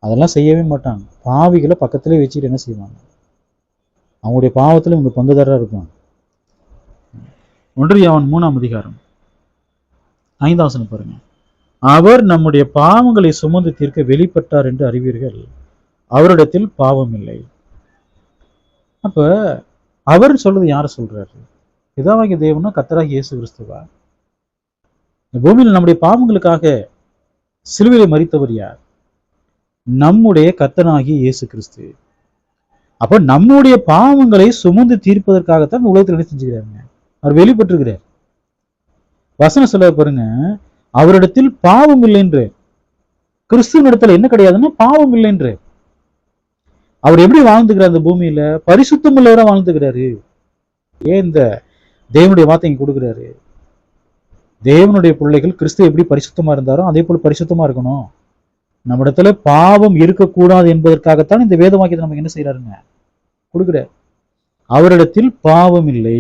Speaker 1: அதெல்லாம் செய்யவே மாட்டாங்க. பாவிகளை பக்கத்திலே வச்சுட்டு என்ன செய்வாங்க, அவங்களுடைய பாவத்தில் இவங்க பங்குதாரராக இருப்பாங்க. 1 யோவான் 3ஆம் அதிகாரம் 5ஆம் வசனம் பாருங்க. அவர் நம்முடைய பாவங்களை சுமந்து தீர்க்க வெளிப்பட்டார் என்று அறிவீர்கள், அவரிடத்தில் பாவம் இல்லை. அப்ப அவர் சொல்றது யார சொல்றாரு? பிதாவாகிய தேவனா கர்த்தராகிய இயேசு கிறிஸ்துவா? இந்த பூமியில் நம்முடைய பாவங்களுக்காக சிலுவையிலே மரித்தவர் யார்? நம்முடைய கர்த்தனாகிய இயேசு கிறிஸ்து. அப்ப நம்முடைய பாவங்களை சுமந்து தீர்ப்பதற்காகத்தான் உலகத்தில் என்ன செஞ்சுக்கிறாருங்க? அவர் வெளிப்பட்டிருக்கிறார். வசனம் சொல்ல பாருங்க, அவரிடத்தில் பாவம் இல்லை என்று. கிறிஸ்துவின் இடத்துல என்ன கிடையாதுன்னா பாவம் இல்லை என்று. அவர் எப்படி வாழ்ந்துக்கிறார் அந்த பூமியில? பரிசுத்தம் உள்ளவரா வாழ்ந்துக்கிறாரு. ஏன் இந்த தேவனுடைய வார்த்தை இங்க கொடுக்குறாரு? தேவனுடைய பிள்ளைகள் கிறிஸ்து எப்படி பரிசுத்தமா இருந்தாரோ அதே போல பரிசுத்தமா இருக்கணும். நம்ம இடத்துல பாவம் இருக்கக்கூடாது என்பதற்காகத்தான் இந்த வேத வாக்கியத்தை நமக்கு என்ன செய்யறாருங்க? கொடுக்குறாரு. அவரிடத்தில் பாவம் இல்லை.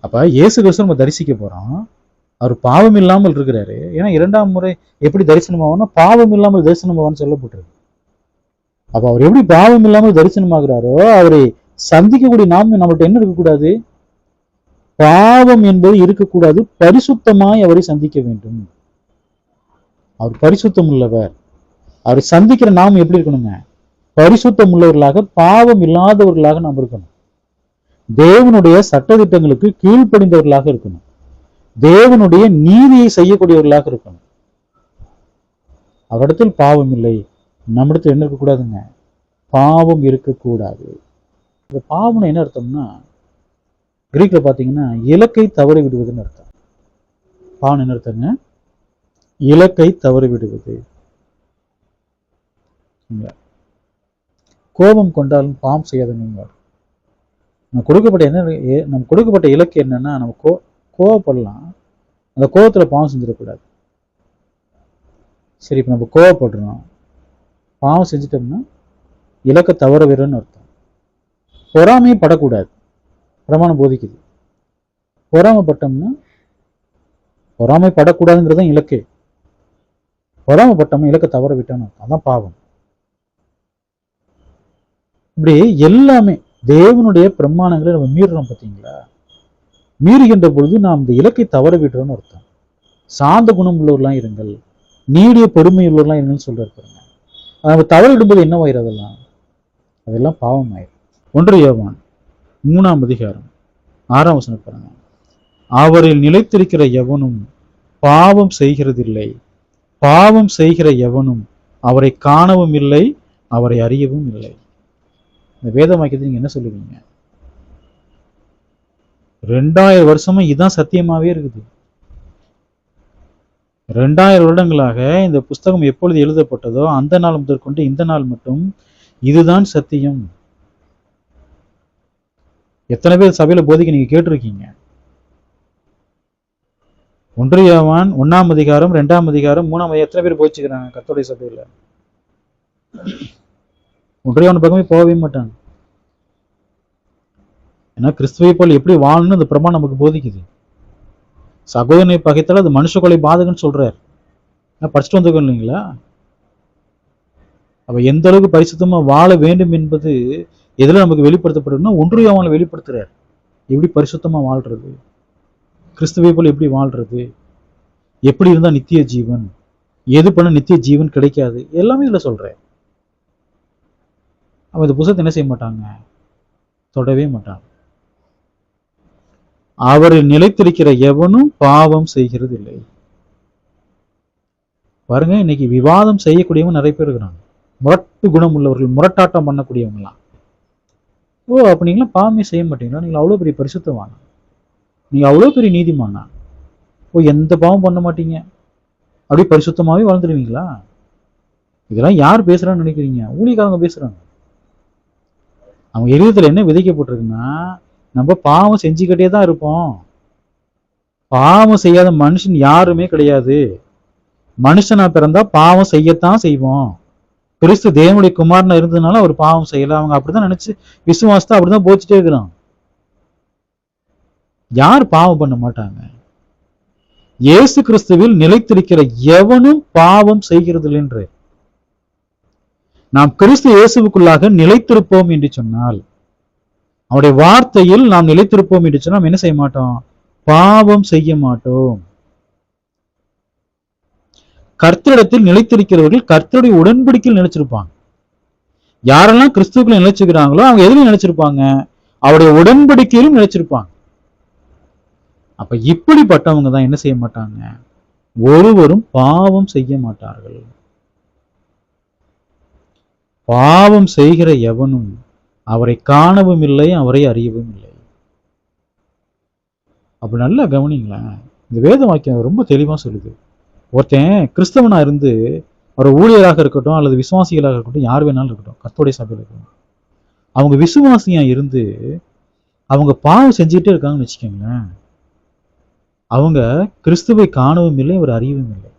Speaker 1: அப்ப இயேசு கிறிஸ்து நம்ம தரிசிக்க போறோம். அவர் பாவம் இல்லாமல் இருக்கிறாரு. ஏன்னா 2ஆம் முறை எப்படி தரிசனமாகும்னா பாவம் இல்லாமல் தரிசனமாவான்னு சொல்லப்பட்டிருக்கு. அப்ப அவர் எப்படி பாவம் இல்லாமல் தரிசனமாகிறாரோ அவரை சந்திக்கக்கூடிய நாம் நம்மள்ட்ட என்ன இருக்கக்கூடாது? பாவம் என்பது இருக்கக்கூடாது. பரிசுத்தமாய் அவரை சந்திக்க வேண்டும். அவர் பரிசுத்தம் உள்ளவர். அவரை சந்திக்கிற நாம் எப்படி இருக்கணுங்க? பரிசுத்தம் உள்ளவர்களாக, பாவம் இல்லாதவர்களாக நாம் இருக்கணும். தேவனுடைய சட்டதிட்டங்களுக்கு கீழ்ப்படிந்தவர்களாக இருக்கணும். தேவனுடைய நீதியை செய்யக்கூடியவர்களாக இருக்கணும். அவரிடத்தில் பாவம் இல்லை. நம்மிடத்தில் என்ன இருக்கக்கூடாதுங்க? பாவம் இருக்கக்கூடாது. இந்த பாவம்னு என்ன அர்த்தம்னா, கிரீக்ல பாத்தீங்கன்னா இலக்கை தவறி விடுவதுன்னு அர்த்தம். பாவம் என்ன அர்த்தங்க? இலக்கை தவறி விடுவது. கோபம் கொண்டாலும் பாவம் செய்யாதுங்க. நம்ம கொடுக்கப்பட்ட இலக்கு என்னன்னா, நம்ம கோவப்படலாம், அந்த கோபத்துல பாவம் செஞ்சிடக்கூடாது. சரி, இப்ப நம்ம கோவப்படுறோம், பாவம் செஞ்சிட்டோம்னா இலக்கை தவற விடுறோன்னு அர்த்தம். பொறாமையும் படக்கூடாது, பிரமாணம் போதிக்குது. பொறாமைப்பட்டோம்னா, பொறாமைப்படக்கூடாதுங்கிறது தான் இலக்கு. பொறாமைப்பட்டோம்னா இலக்கை தவற விட்டோம்னு அர்த்தம். அதான் பாவம். இப்படி எல்லாமே தேவனுடைய பிரமாணங்களை நம்ம மீறுறோம் பார்த்தீங்களா? மீறுகின்ற பொழுது நாம் இந்த இலக்கை தவற விடுறோம்னு அர்த்தம். சாந்த குணம் உள்ளவர்களாம் இருங்கள், நீடிய பொறுமை உள்ளவர்களாம் இருங்கன்னு சொல்றாரு பாருங்க. நம்ம தவற விடும்போது என்னவாயிரும்? அதெல்லாம் பாவம் ஆயிரும். 1 யோவான் 3ஆம் அதிகாரம் 6ஆம் வசனம் பாருங்க. அவரில் நிலைத்திருக்கிற எவனும் பாவம் செய்கிறதில்லை. பாவம் செய்கிற எவனும் அவரை காணவும் இல்லை, அவரை அறியவும் இல்லை. இந்த வேத வாக்கியத்தை நீங்க என்ன சொல்லுவீங்க? 2000 வருஷமா இதுதான் சத்தியமாவே இருக்குது. 2000 வருடங்களாக இந்த புஸ்தகம் எப்பொழுது எழுதப்பட்டதோ அந்த நாள் முதற்கொண்டு இந்த நாள் மட்டும் இதுதான் சத்தியம். எத்தனை பேர் சபையில போதிக்க நீங்க கேட்டிருக்கீங்க? 1 யோவான் 1ஆம் அதிகாரம் 2ஆம் அதிகாரம் 3ஆம் அதிகாரம் எத்தனை பேர் போதிச்சுக்கிறாங்க கர்த்தருடைய சபையில? 1 யோவான் பக்கமே போகவே மாட்டாங்க. ஏன்னா கிறிஸ்துவை போல் எப்படி வாழணும்னு அந்த பிரமாணம் நமக்கு போதிக்குது. சகோதரனை பகைத்தால் அது மனுஷ கொலை பாதகன்னு சொல்றாரு. படிச்சுட்டு வந்திருக்கோம் இல்லைங்களா? அப்ப எந்த அளவுக்கு பரிசுத்தமா வாழ வேண்டும் என்பது எதுல நமக்கு வெளிப்படுத்தப்படுதுன்னா 1 யோவான்ல வெளிப்படுத்துறாரு. எப்படி பரிசுத்தமா வாழ்றது, கிறிஸ்துவை போல் எப்படி வாழ்றது, எப்படி இருந்தா நித்திய ஜீவன், எது பண்ண நித்திய ஜீவன் கிடைக்காது, எல்லாமே இதுல சொல்றேன். அவன் இந்த புத்தகத்தை என்ன செய்ய மாட்டாங்க? தொடவே மாட்டாங்க. அவரில் நிலைத்திருக்கிற எவனும் பாவம் செய்கிறது இல்லை. பாருங்க, இன்னைக்கு விவாதம் செய்யக்கூடியவங்க நிறைய பேர் இருக்கிறாங்க. முரட்டு குணம் உள்ளவர்கள், முரட்டாட்டம் பண்ணக்கூடியவங்களாம். ஓ, அப்ப நீங்களாம் பாவமே செய்ய மாட்டீங்களா? நீங்க அவ்வளவு பெரிய பரிசுத்தவானா? நீங்க அவ்வளவு பெரிய நீதிமானா? ஓ, எந்த பாவம் பண்ண மாட்டீங்க, அப்படி பரிசுத்தமாவே வாழ்ந்துருவீங்களா? இதெல்லாம் யார் பேசுறான்னு நினைக்கிறீங்க? ஊழியக்காரங்க பேசுறாங்க. அவங்க இருதயத்துல என்ன விதைக்கப்பட்டிருக்குன்னா, நம்ம பாவம் செஞ்சுக்கிட்டே தான் இருப்போம். பாவம் செய்யாத மனுஷன் யாருமே கிடையாது. மனுஷனா பிறந்தா பாவம் செய்யத்தான் செய்வோம். கிறிஸ்து தேவனுடைய குமாரனா இருந்ததுனால அவர் பாவம் செய்யல. அவங்க அப்படிதான் நினைச்சு விசுவாசத்தை அப்படிதான் போச்சுட்டே இருக்கிறான். யார் பாவம் பண்ண மாட்டாங்க? இயேசு கிறிஸ்துவில் நிலைத்திருக்கிற எவனும் பாவம் செய்கிறது என்று. நாம் கிறிஸ்து இயேசுவுக்குள்ளாக நிலைத்திருப்போம் என்று சொன்னால், அவருடைய வார்த்தையில் நாம் நிலைத்திருப்போம் என்று சொன்னால் என்ன செய்ய மாட்டோம்? பாவம் செய்ய மாட்டோம். கர்த்தரிடத்தில் நிலைத்திருக்கிறவர்கள் கர்த்தருடைய உடன்படிக்கையில் நிலைச்சிருப்பாங்க. யாரெல்லாம் கிறிஸ்துவுக்குள்ள நிலைச்சுக்கிறாங்களோ அவங்க எதுலையும் நிலைச்சிருப்பாங்க? அவருடைய உடன்படிக்கையிலும் நிலைச்சிருப்பாங்க. அப்ப இப்படிப்பட்டவங்க தான் என்ன செய்ய மாட்டாங்க? ஒருவரும் பாவம் செய்ய மாட்டார்கள். பாவம் செய்கிற எவனும் அவரை காணவும் இல்லை, அவரை அறியவும் இல்லை. அப்ப நல்லா கவனிங்களேன், இந்த வேத வாக்கியம் ரொம்ப தெளிவா சொல்லுது. ஒருத்தன் கிறிஸ்தவனா இருந்து ஒரு ஊழியராக இருக்கட்டும் அல்லது விசுவாசிகளாக இருக்கட்டும், யார் வேணாலும் இருக்கட்டும், கர்த்தருடைய சபையில் இருக்கட்டும், அவங்க விசுவாசியா இருந்து அவங்க பாவம் செஞ்சுக்கிட்டே இருக்காங்கன்னு வச்சுக்கோங்களேன், அவங்க கிறிஸ்துவை காணவும் இல்லை, அவர் அறியவும் இல்லை.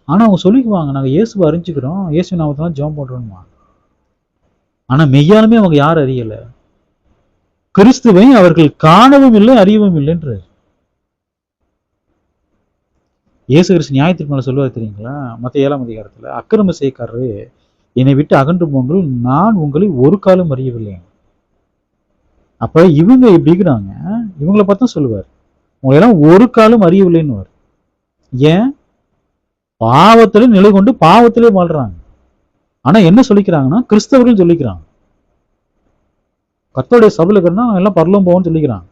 Speaker 1: ஆனா அவங்க சொல்லிக்குவாங்க, நாங்க இயேசுவை அறிஞ்சுக்கிறோம், இயேசு நாமத்தான் ஜெபம் பண்றோம்மா. ஆனா மெய்யாலுமே அவங்க யார் அறியல? கிறிஸ்துவை அவர்கள் காணவும் இல்லை, அறியவும் இல்லைன்றார். இயேசு கிறிஸ்து நியாயத்திற்கு சொல்லுவார் தெரியுங்களா? மத்த 7ஆம் அதிகாரத்துல, அக்கிரம செய்யக்காரரு என்னை விட்டு அகன்று போங்கள், நான் உங்களை ஒரு காலம் அறியவில்லை. அப்ப இவங்க இப்படி இருக்கிறாங்க, இவங்களை பார்த்தா சொல்லுவார், உங்களை எல்லாம் ஒரு காலம் அறியவில்லைன்னு. ஏன்? பாவத்திலே நிலை கொண்டு பாவத்திலே வாழ்றாங்க. ஆனா என்ன சொல்லிக்கிறாங்கன்னா, கிறிஸ்தவர்கள் சொல்லிக்கிறாங்க, கர்த்தருடைய சபையில இருக்கிறனா எல்லாம் பரலோகம் போவோம்னு சொல்லிக்கிறாங்க.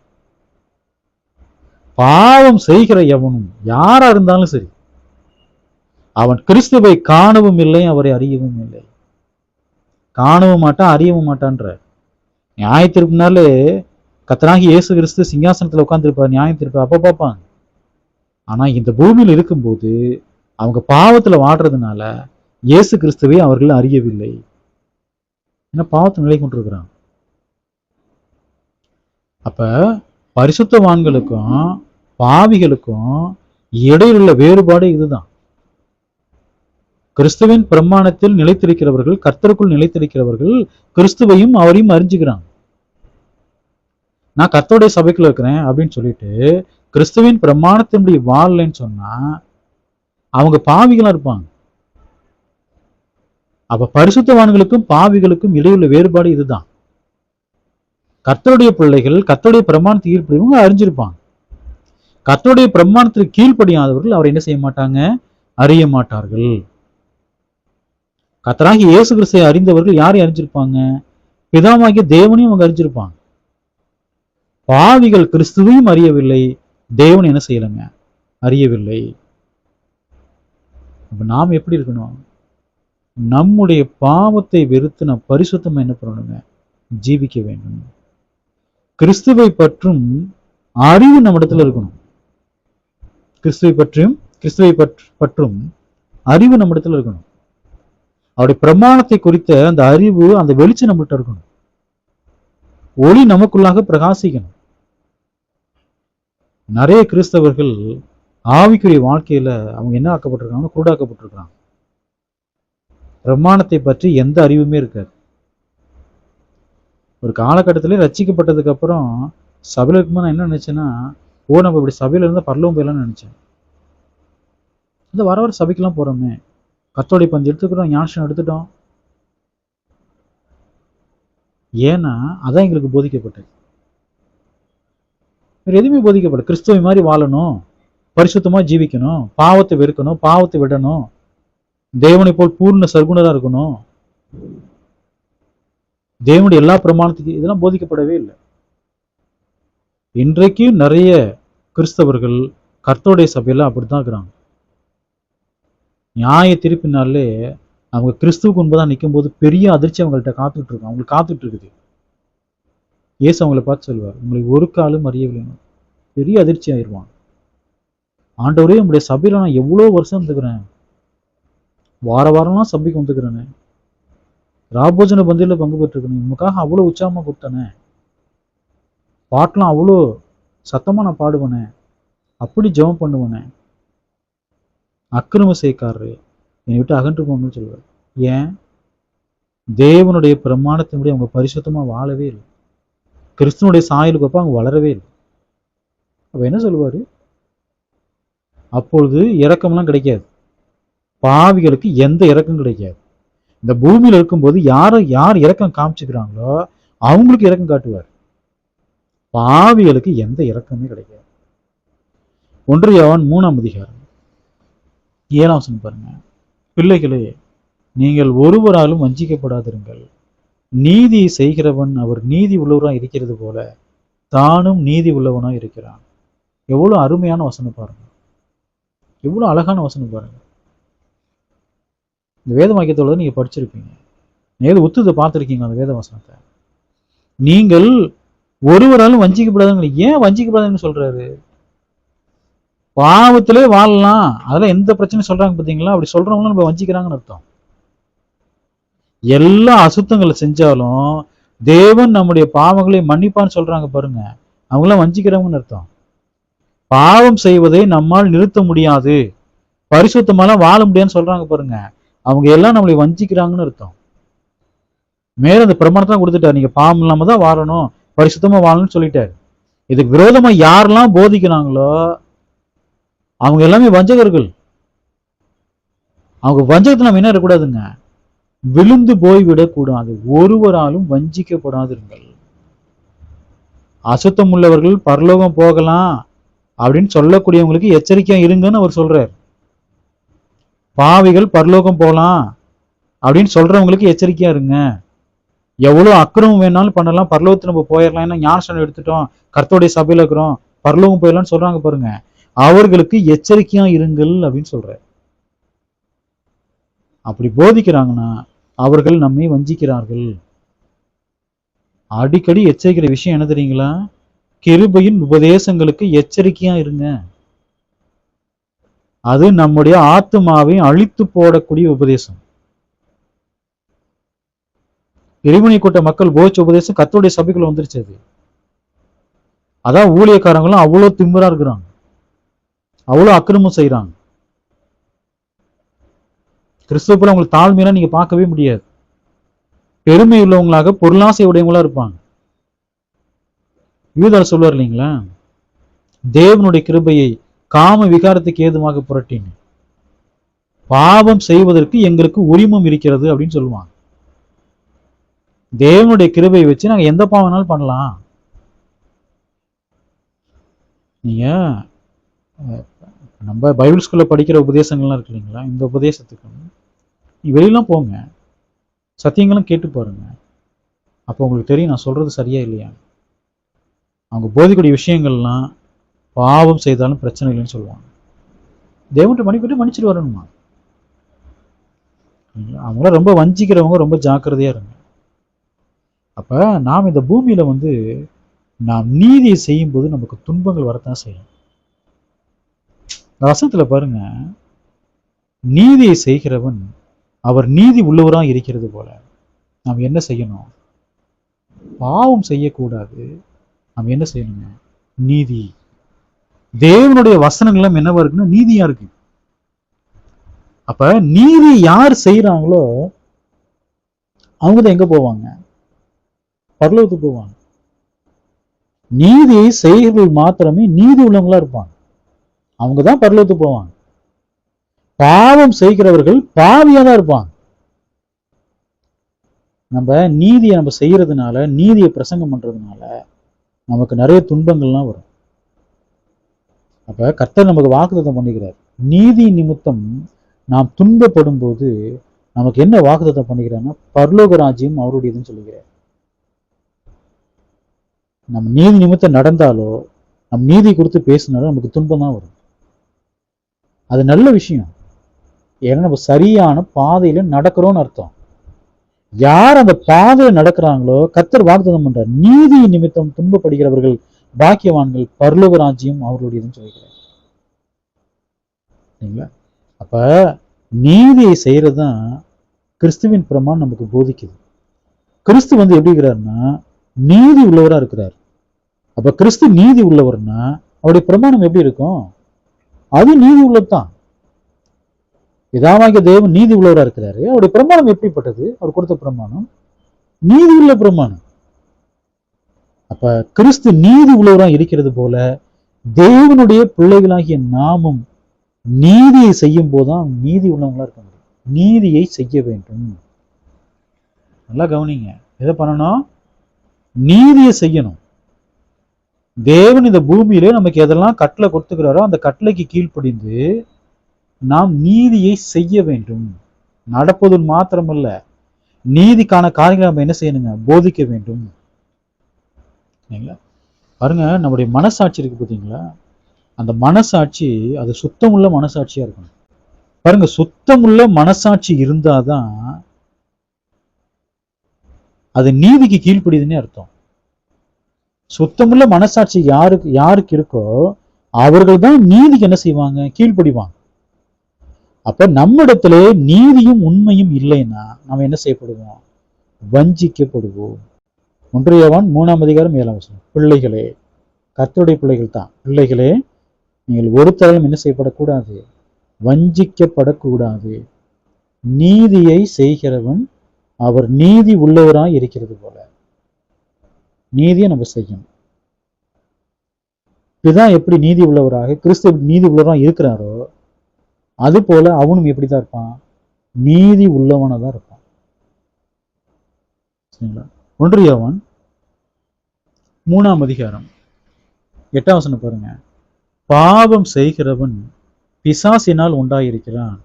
Speaker 1: பாவம் செய்கிற எவனும் யாரா இருந்தாலும் சரி, அவன் கிறிஸ்துவை காணவும் இல்லை, அவரை அறியவும் இல்லை. காணவும் மாட்டான், அறியவும் மாட்டான்ற. நியாயத்திற்குனாலே கர்த்தராகிய இயேசு கிறிஸ்து சிங்காசனத்துல உட்கார்ந்துருப்பார், நியாயத்திருப்பார், அப்ப பார்ப்பாங்க. ஆனா இந்த பூமியில் இருக்கும்போது அவங்க பாவத்துல வாடுறதுனால இயேசு கிறிஸ்துவை அவர்கள் அறியவில்லை. ஏன்னா பாவத்தை நிலை கொண்டிருக்கிறாங்க. அப்ப பரிசுத்தவான்களுக்கும் பாவிகளுக்கும் இடையிலுள்ள வேறுபாடு இதுதான். கிறிஸ்துவின் பிரமாணத்தில் நிலைத்திருக்கிறவர்கள், கர்த்தருக்குள் நிலைத்திருக்கிறவர்கள் கிறிஸ்துவையும் அவரையும் அறிஞ்சுக்கிறாங்க. நான் கர்த்தருடைய சபைக்குள்ள இருக்கிறேன் அப்படின்னு சொல்லிட்டு கிறிஸ்துவின் பிரமாணத்தின்படி வாழலைன்னு சொன்னா அவங்க பாவிகளா இருப்பாங்க. அப்ப பரிசுத்தவான்களுக்கும் பாவிகளுக்கும் இடையுள்ள வேறுபாடு இதுதான். கர்த்தருடைய பிள்ளைகள் கர்த்தருடைய பிரமாணத்துக்கு கீழ்ப்படிவங்க அறிஞ்சிருப்பாங்க. கர்த்தருடைய பிரமாணத்திற்கு கீழ்ப்படியாதவர்கள் அவரை என்ன செய்ய மாட்டாங்க? அறிய மாட்டார்கள். கர்த்தராகிய இயேசு கிறிஸ்துவை அறிந்தவர்கள் யாரை அறிஞ்சிருப்பாங்க? பிதாவாகிய தேவனையும் அவங்க அறிஞ்சிருப்பாங்க. பாவிகள் கிறிஸ்துவையும் அறியவில்லை, தேவன் என்ன செய்யலைங்க? அறியவில்லை. அப்ப நாம் எப்படி இருக்கணும்? நம்முடைய பாவத்தை வெறுத்து நாம் பரிசுத்தமா என்ன பண்ணணுங்க? ஜீவிக்க வேண்டும். கிறிஸ்துவை பற்றும் அறிவு நம்ம இடத்துல இருக்கணும். கிறிஸ்துவை பற்றும் அறிவு நம்ம இடத்துல இருக்கணும். அவருடைய பிரமாணத்தை குறித்த அந்த அறிவு, அந்த வெளிச்சம் நம்மகிட்ட இருக்கணும். ஒளி நமக்குள்ளாக பிரகாசிக்கணும். நிறைய கிறிஸ்தவர்கள் ஆவிக்குரிய வாழ்க்கையில அவங்க என்ன ஆக்கப்பட்டிருக்காங்க? குருடாக்கப்பட்டிருக்கிறாங்க. பிரமாணத்தை பற்றி எந்த அறிவுமே இருக்காது. ஒரு காலகட்டத்திலே ரட்சிக்கப்பட்டதுக்கு அப்புறம் சபையில இருக்கும்போது நான் என்ன நினைச்சேன்னா, நம்ம இப்படி சபையில இருந்தா பரலோகம் போயிடலாம்னு நினைச்சேன். இந்த வர சபைக்கெல்லாம் போறோமே, கர்த்தருடைய பந்தி எடுத்துக்கிறோம், ஞானஸ்நானம் எடுத்துட்டோம். ஏன்னா அதான் எங்களுக்கு போதிக்கப்பட்டது. வேற எதுவுமே போதிக்கப்பட்டது. கிறிஸ்துவை மாதிரி வாழணும், பரிசுத்தமா ஜீவிக்கணும், பாவத்தை வெறுக்கணும், பாவத்தை விடணும், தேவனை போல் பூர்ண சர்க்குணரா இருக்கணும், தேவனுடைய எல்லா பிரமாணத்துக்கு இதெல்லாம் போதிக்கப்படவே இல்லை. இன்றைக்கு நிறைய கிறிஸ்தவர்கள் கர்த்தருடைய சபையில அப்படித்தான் இருக்கிறாங்க. நியாய தீர்ப்பினாலே அவங்க கிறிஸ்துவுக்கு முன்பதான் நிற்கும் போது பெரிய அதிர்ச்சி அவங்கள்ட்ட காத்துட்டு இருக்காங்க. அவங்களுக்கு காத்துட்டு இருக்குது. இயேசு அவங்களை பார்த்து சொல்லுவார், உங்களை ஒரு காலும் அறியவில்லை. பெரிய அதிர்ச்சி ஆயிடுவாங்க. ஆண்டவரே, உங்களுடைய சபையில நான் எவ்வளவு வருஷம் இருந்துக்கிறேன், வார வாரம்லாம் சபைக்கு வந்துக்கிறேனே, ராபோஜன பந்தியில பங்கு பெற்றிருக்கேன், உங்களுக்காக அவ்வளவு உற்சாகமா கூப்பிட்டனே, பாட்டெல்லாம் அவ்வளோ சத்தமா நான் பாடுவேனே, அப்படி ஜெபம் பண்ணுவேனே, அக்கிரம செய்யக்காரரு என்னை விட்டு அகன்று போங்கன்னு சொல்லுவார். ஏன்? தேவனுடைய பிரமாணத்தின்படி அவங்க பரிசுத்தமா வாழவே இல்லை. கிறிஸ்துவனுடைய சாயலுக்கு அப்ப அவங்க வளரவே இல்லை. அப்ப என்ன சொல்லுவாரு? அப்பொழுது இரக்கம்லாம் கிடைக்காது. பாவிகளுக்கு எந்த இரக்கம் கிடைக்காது. இந்த பூமியில இருக்கும்போது யார் இரக்கம் காமிச்சுக்கிறாங்களோ அவங்களுக்கு இரக்கம் காட்டுவார். பாவிகளுக்கு எந்த இரக்கமே கிடைக்காது. 1 யோவான் 3ஆம் அதிகாரம் 7ஆம் வசனம் பாருங்க. பிள்ளைகளே, நீங்கள் ஒருவராலும் வஞ்சிக்கப்படாதிருங்கள். நீதியை செய்கிறவன் அவர் நீதி உள்ளவராய் இருக்கிறது போல தானும் நீதி உள்ளவனாய் இருக்கிறான். எவ்வளவு அருமையான வசனம் பாருங்க, எவ்வளவு அழகான வசனம் பாருங்க. இந்த வேத வாக்கியத்தோட நீங்க படிச்சிருப்பீங்க, ஏதோ உத்துதை பார்த்துருக்கீங்க அந்த வேத வசனத்தை. நீங்கள் ஒருவராலும் வஞ்சிக்கப்படாதுங்க. ஏன் வஞ்சிக்கப்படாதுன்னு சொல்றாரு? பாவத்திலே வாழலாம், அதெல்லாம் எந்த பிரச்சனையும் சொல்றாங்க பார்த்தீங்களா? அப்படி சொல்றவங்களும் நம்ம வஞ்சிக்கிறாங்கன்னு அர்த்தம். எல்லா அசுத்தங்களை செஞ்சாலும் தேவன் நம்முடைய பாவங்களை மன்னிப்பான்னு சொல்றாங்க பாருங்க, அவங்களாம் வஞ்சிக்கிறவங்கன்னு அர்த்தம். பாவம் செய்வதை நம்மால் நிறுத்த முடியாது, பரிசுத்தமாலாம் வாழ முடியாதுன்னு சொல்றாங்க பாருங்க, அவங்க எல்லாம் நம்மளை வஞ்சிக்கிறாங்கன்னு அர்த்தம். மேல அந்த பிரமாணத்தை கொடுத்துட்டாரு, நீங்க பாவம் இல்லாம தான் வாழணும், பரிசுத்தமா வாழணும்னு சொல்லிட்டாரு. இதுக்கு விரோதமா யாரெல்லாம் போதிக்கிறாங்களோ அவங்க எல்லாமே வஞ்சகர்கள். அவங்க வஞ்சகத்தை நம்ம என்ன இருக்கக்கூடாதுங்க, விழுந்து போய்விடக் கூடாது. ஒருவராலும் வஞ்சிக்கப்படாதிருங்கள். அசுத்தம் உள்ளவர்கள் பரலோகம் போகலாம் அப்படின்னு சொல்லக்கூடியவங்களுக்கு எச்சரிக்கையா இருங்கன்னு அவர் சொல்றார். பாவிகள் பரலோகம் போகலாம் அப்படின்னு சொல்றவங்களுக்கு எச்சரிக்கையா இருங்க. எவ்வளவு அக்கிரமம் வேணாலும் பண்ணலாம், பரலோகத்தை நம்ம போயிடலாம், ஏன்னா ஞானஸ்நானம் எடுத்துட்டோம், கர்த்தருடைய சபையில இருக்கிறோம், பரலோகம் போயிடலாம்னு சொல்றாங்க பாருங்க, அவர்களுக்கு எச்சரிக்கையா இருங்கள் அப்படின்னு சொல்றார். அப்படி போதிக்கிறாங்கன்னா அவர்கள் நம்மை வஞ்சிக்கிறார்கள். அடிக்கடி எச்சரிக்கிற விஷயம் என்ன தெரியுங்களா? கிருபையின் உபதேசங்களுக்கு எச்சரிக்கையா இருங்க. அது நம்முடைய ஆத்துமாவை அழித்து போடக்கூடிய உபதேசம். இறைவனை கூட்ட மக்கள் போதிச்ச உபதேசம் கர்த்தருடைய சபைக்குள்ள வந்துருச்சு. அது அதான் ஊழியக்காரங்களும் அவ்வளவு திமிரா இருக்கிறாங்க, அவ்வளவு அக்கிரமம் செய்யறாங்க. கிறிஸ்துவ போல அவங்களுக்கு தாழ்மையெல்லாம் நீங்க பார்க்கவே முடியாது. பெருமை உள்ளவங்களாக பொருளாசை உடையவங்களா இருப்பாங்க. யூதர் சொல்வார் இல்லைங்களா, தேவனுடைய கிருபையை காம விகாரத்துக்கு ஏதுமாக புரட்டின், பாவம் செய்வதற்கு எங்களுக்கு உரிமம் இருக்கிறது அப்படின்னு சொல்லுவாங்க. தேவனுடைய கிருபையை வச்சு நாங்க எந்த பாவம்னாலும் பண்ணலாம். நீங்க நம்ம பைபிள் ஸ்கூல்ல படிக்கிற உபதேசங்கள்லாம் இருக்கு இல்லைங்களா, இந்த உபதேசத்துக்கு நீ வெளியெல்லாம் போங்க, சத்தியங்களும் கேட்டு பாருங்க, அப்போ உங்களுக்கு தெரியும் நான் சொல்றது சரியா இல்லையா. அவங்க போதிக்கூடிய விஷயங்கள்லாம் பாவம் செய்தாலும் பிரச்சனை இல்லைன்னு சொல்லுவாங்க. தேவன்கிட்ட மன்னிப்பிட்டு மன்னிச்சுட்டு வரணுமா. அவங்கள ரொம்ப வஞ்சிக்கிறவங்க ரொம்ப ஜாக்கிரதையா இருங்க. அப்ப நாம் இந்த பூமியில நாம் நீதியை செய்யும் போது நமக்கு துன்பங்கள் வரத்தான் செய்யும். வசனத்துல பாருங்க, நீதியை செய்கிறவன் அவர் நீதி உள்ளவராக இருக்கிறது போல நாம் என்ன செய்யணும்? பாவம் செய்யக்கூடாது. நாம் என்ன செய்யணுங்க? நீதி. தேவனுடைய வசனங்களும் என்னவா இருக்குன்னா நீதியா இருக்கு. அப்ப நீதி யார் செய்யறாங்களோ அவங்கதான் எங்க போவாங்க? பரலோகத்துக்கு போவாங்க. நீதியை செய்கிறவர்கள் மாத்திரமே நீதி உள்ளவங்களா இருப்பாங்க, அவங்கதான் பரலோகத்துக்கு போவாங்க. பாவம் செய்கிறவர்கள் பாவியா தான் இருப்பாங்க. நம்ம நீதியை நம்ம செய்யறதுனால, நீதியை பிரசங்கம் பண்றதுனால நமக்கு நிறைய துன்பங்கள்லாம் வரும். அப்ப கர்த்தர் நமக்கு வாக்குத்தத்தம் பண்ணிக்கிறார், நீதி நிமித்தம் நாம் துன்பப்படும் போது நமக்கு என்ன வாக்குத்தத்தம் பண்ணிக்கிறாங்கன்னா பரலோக ராஜ்யம் அவருடையதுன்னு சொல்லுகிறார். நம்ம நீதி நிமித்தம் நடந்தாலோ நம் நீதி குறித்து பேசினாலும் நமக்கு துன்பம் தான் வரும். அது நல்ல விஷயம், ஏன்னா நம்ம சரியான பாதையில நடக்கிறோம்னு அர்த்தம். யார் அந்த பாதையில நடக்கிறாங்களோ கர்த்தர் வாக்குத்தத்தம் பண்றார், நீதி நிமித்தம் துன்பப்படுகிறவர்கள் பாக்கியவான்கள், பரலோக ராஜ்யம் அவர்களுடையதுன்னு சொல்லிக்கிறார். சரிங்களா? அப்ப நீதியை செய்யறதுதான் கிறிஸ்துவின் பிரமாணம் நமக்கு போதிக்குது. கிறிஸ்து எப்படி இருக்கிறாருன்னா நீதி உள்ளவரா இருக்கிறார். அப்ப கிறிஸ்து நீதி உள்ளவர்னா அவருடைய பிரமாணம் எப்படி இருக்கும்? அது நீதி உள்ளதுதான். பிதாவாகிய தேவன் நீதி உள்ளவரா இருக்கிறாரு, அவருடைய பிரமாணம் எப்படிப்பட்டது? அவர் கொடுத்த பிரமாணம் நீதி உள்ள பிரமாணம். அப்ப கிறிஸ்து நீதி உள்ளவரா இருக்கிறது போல தேவனுடைய பிள்ளைகளாகிய நாமும் நீதியை செய்யும் போதுதான் நீதி உள்ளவங்களா இருக்க முடியும். நீதியை செய்ய வேண்டும். நல்லா கவனிங்க, எதை பண்ணணும்? நீதியை செய்யணும். தேவன் இந்த பூமியிலே நமக்கு எதெல்லாம் கட்டளை கொடுத்துக்கிறாரோ அந்த கட்டளைக்கு கீழ்ப்படிந்து நாம் நீதியை செய்ய வேண்டும். நடப்பது மாத்திரமல்ல, நீதிக்கான காரியங்களை நம்ம என்ன செய்யணுங்க? போதிக்க வேண்டும். பாருங்க, நம்முடைய மனசாட்சி இருக்கு பார்த்தீங்களா? அந்த மனசாட்சி அது சுத்தமுள்ள மனசாட்சியா இருக்கணும். பாருங்க, சுத்தமுள்ள மனசாட்சி இருந்தாதான் அது நீதிக்கு கீழ்ப்படியுதுன்னே அர்த்தம். சுத்தமுள்ள மனசாட்சி யாருக்கு இருக்கோ அவர்கள் தான் நீதிக்கு என்ன செய்வாங்க? கீழ்ப்படிவாங்க. அப்ப நம்மிடத்துல நீதியும் உண்மையும் இல்லைன்னா நம்ம என்ன செய்யப்படுவோம்? வஞ்சிக்கப்படுவோம். 1 யோவான் 3:7 பிள்ளைகளே, கர்த்தருடைய பிள்ளைகள் தான், பிள்ளைகளே, நீங்கள் ஒரு தரம் என்ன செய்யப்படக்கூடாது? வஞ்சிக்கப்படக்கூடாது. நீதியை செய்கிறவன் அவர் நீதி உள்ளவராய் இருக்கிறது போல நீதியை நம்ம செய்யணும். இதுதான் எப்படி நீதி உள்ளவராக கிறிஸ்து நீதி உள்ளவராக இருக்கிறாரோ அது போல அவனும் எப்படிதான் இருப்பான்? நீதி உள்ளவனா தான் இருப்பான். சரிங்களா? 1 யோவான் 3:8 பாருங்க. பாவம் செய்கிறவன் பிசாசினால் உண்டாயிருக்கிறான்,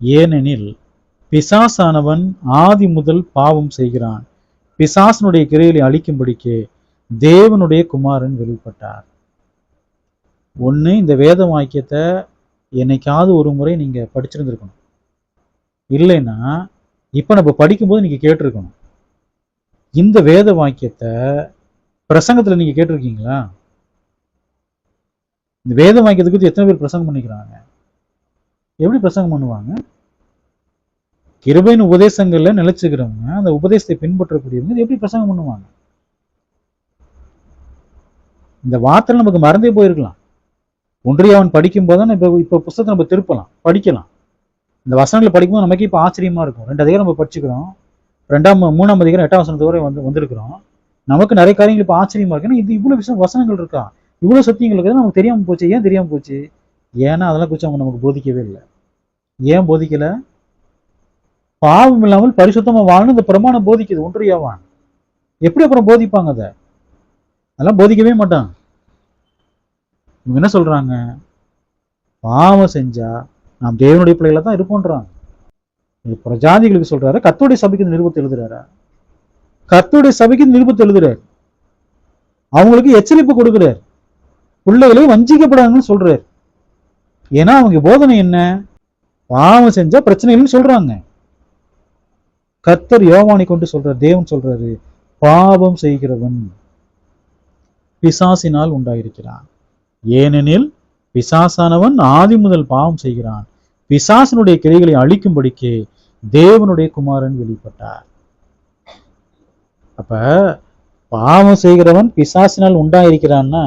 Speaker 1: ஏனெனில் பிசாசானவன் ஆதி முதல் பாவம் செய்கிறான். பிசாசனுடைய கிரைகளை அழிக்கும்படிக்கு தேவனுடைய குமாரன் வெளிப்பட்டார். ஒண்ணு, இந்த வேத வாக்கியத்தை என்னைக்காவது ஒரு முறை நீங்க படிச்சிருந்திருக்கணும். இல்லைன்னா இப்ப நம்ம படிக்கும்போது நீங்க கேட்டிருக்கணும். இந்த வேத வாக்கியத்தை பிரசங்கத்துல நீங்க கேட்டிருக்கீங்களா? இந்த வேத வாக்கியத்தை குறித்து எத்தனை பேர் பிரசங்கம் பண்ணிக்கிறாங்க? எப்படி பிரசங்கம் பண்ணுவாங்க? கிருபையின் உபதேசங்கள்ல நிலைச்சுக்கிறவங்க, அந்த உபதேசத்தை பின்பற்றக்கூடியவங்க எப்படி பிரசங்கம் பண்ணுவாங்க? இந்த வார்த்தை நமக்கு மறந்தே போயிருக்கலாம். 1 யோவான் படிக்கும் போது இப்ப புத்தகத்தை நம்ம திருப்பலாம், படிக்கலாம். இந்த வசனங்களை படிக்கும்போது நமக்கு இப்ப ஆச்சரியமா இருக்கும். 2 அதிகாரம் நம்ம படிச்சுக்கிறோம், 3ஆம் அதிகாரம் 8 வரை வந்திருக்கிறோம். நமக்கு நிறைய காரியங்கள் இப்ப ஆச்சரியமா இருக்கு. ஏன்னா இது இவ்வளவு விஷயம் வசனங்கள் இருக்கா, இவ்வளவு சத்தியங்கள் இருக்குது, நமக்கு தெரியாம போச்சு. ஏன் தெரியாம போச்சு? ஏன்னா அதெல்லாம் குறித்து அவங்க நமக்கு போதிக்கவே இல்லை. ஏன் போதிக்கல? பாவம் இல்லாமல் பரிசுத்தமா வாழணும் இந்த பிரமாணம் போதிக்குது 1 யோவான். எப்படி அப்புறம் போதிப்பாங்க? அதெல்லாம் போதிக்கவே மாட்டாங்க. இவங்க என்ன சொல்றாங்க? பாவம் செஞ்சா நாம் தேவனுடைய பிள்ளைகளை தான் இருப்போன்றாங்க. பிரஜாதிகளுக்கு சொல்றாரு, கர்த்தருடைய சபைக்கு நிருபத்தை எழுதுறாரு. கர்த்தருடைய சபைக்கு நிருபத்தை எழுதுறாரு, அவங்களுக்கு எச்சரிப்பு கொடுக்கிறார், பிள்ளைகளே வஞ்சிக்கப்படாதுன்னு சொல்றாரு. ஏன்னா அவங்க போதனை என்ன? பாவம் செஞ்சா பிரச்சனைகள்னு சொல்றாங்க. கர்த்தர் யோவானை கொண்டு சொல்றார், தேவன் சொல்றாரு, பாவம் செய்கிறவன் பிசாசினால் உண்டாயிருக்கிறான், ஏனெனில் பிசாசானவன் ஆதி முதல் பாவம் செய்கிறான். பிசாசனுடைய கிரைகளை அழிக்கும்படிக்கு தேவனுடைய குமாரன் வெளிப்பட்டார். அப்ப பாவம் செய்கிறவன் பிசாசினால் உண்டாயிருக்கிறான்னா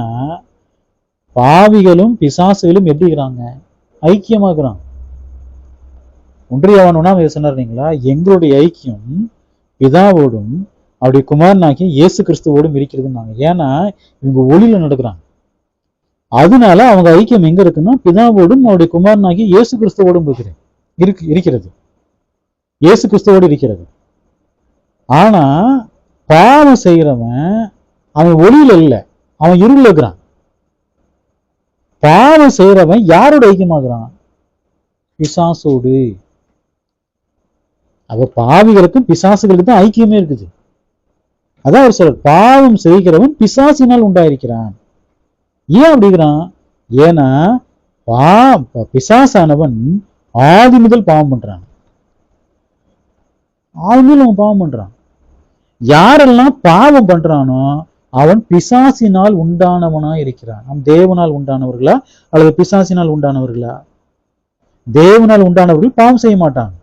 Speaker 1: பாவிகளும் பிசாசுகளும் எப்படி இருக்கிறாங்க? ஐக்கியமாக்குறாங்க. 1 யோவான் 1 சொன்னார் இல்லைங்களா? எங்களுடைய ஐக்கியம் பிதாவோடும் அவருடைய குமாரனாகிய இயேசு கிறிஸ்துவோடும் இருக்கிறதுனாங்க. ஏன்னா இவங்க ஒளியில நடக்கிறாங்க. அதனால அவங்க ஐக்கியம் எங்க இருக்குன்னா பிதாவோடும் அவருடைய குமாரனாகிய இயேசு கிறிஸ்துவோடும் இருக்கிறது. இயேசு கிறிஸ்துவோடு இருக்கிறது. ஆனா பாவம் செய்கிறவன் அவன் ஒளியில இல்லை, அவன் இருள் இருக்கிறான். பாவம் செய்கிறவன் யாரோட ஐக்கியமாகிறான்? பிசாசோடு. அவ பாவிகளுக்கும் பிசாசுகளுக்கு தான் ஐக்கியமே இருக்குது. அதான் அவர் சொல்ற, பாவம் செய்கிறவன் பிசாசினால் உண்டாயிருக்கிறான். ஏன் அப்படிங்கிறான்? ஏன்னா பிசாசானவன் ஆதி முதல் பாவம் பண்றான். ஆதி முதல் அவன் பாவம் பண்றான். யாரெல்லாம் பாவம் பண்றானோ அவன் பிசாசினால் உண்டானவனா இருக்கிறான். அவன் தேவனால் உண்டானவர்களா அல்லது பிசாசினால் உண்டானவர்களா? தேவனால் உண்டானவர்கள் பாவம் செய்ய மாட்டாங்க,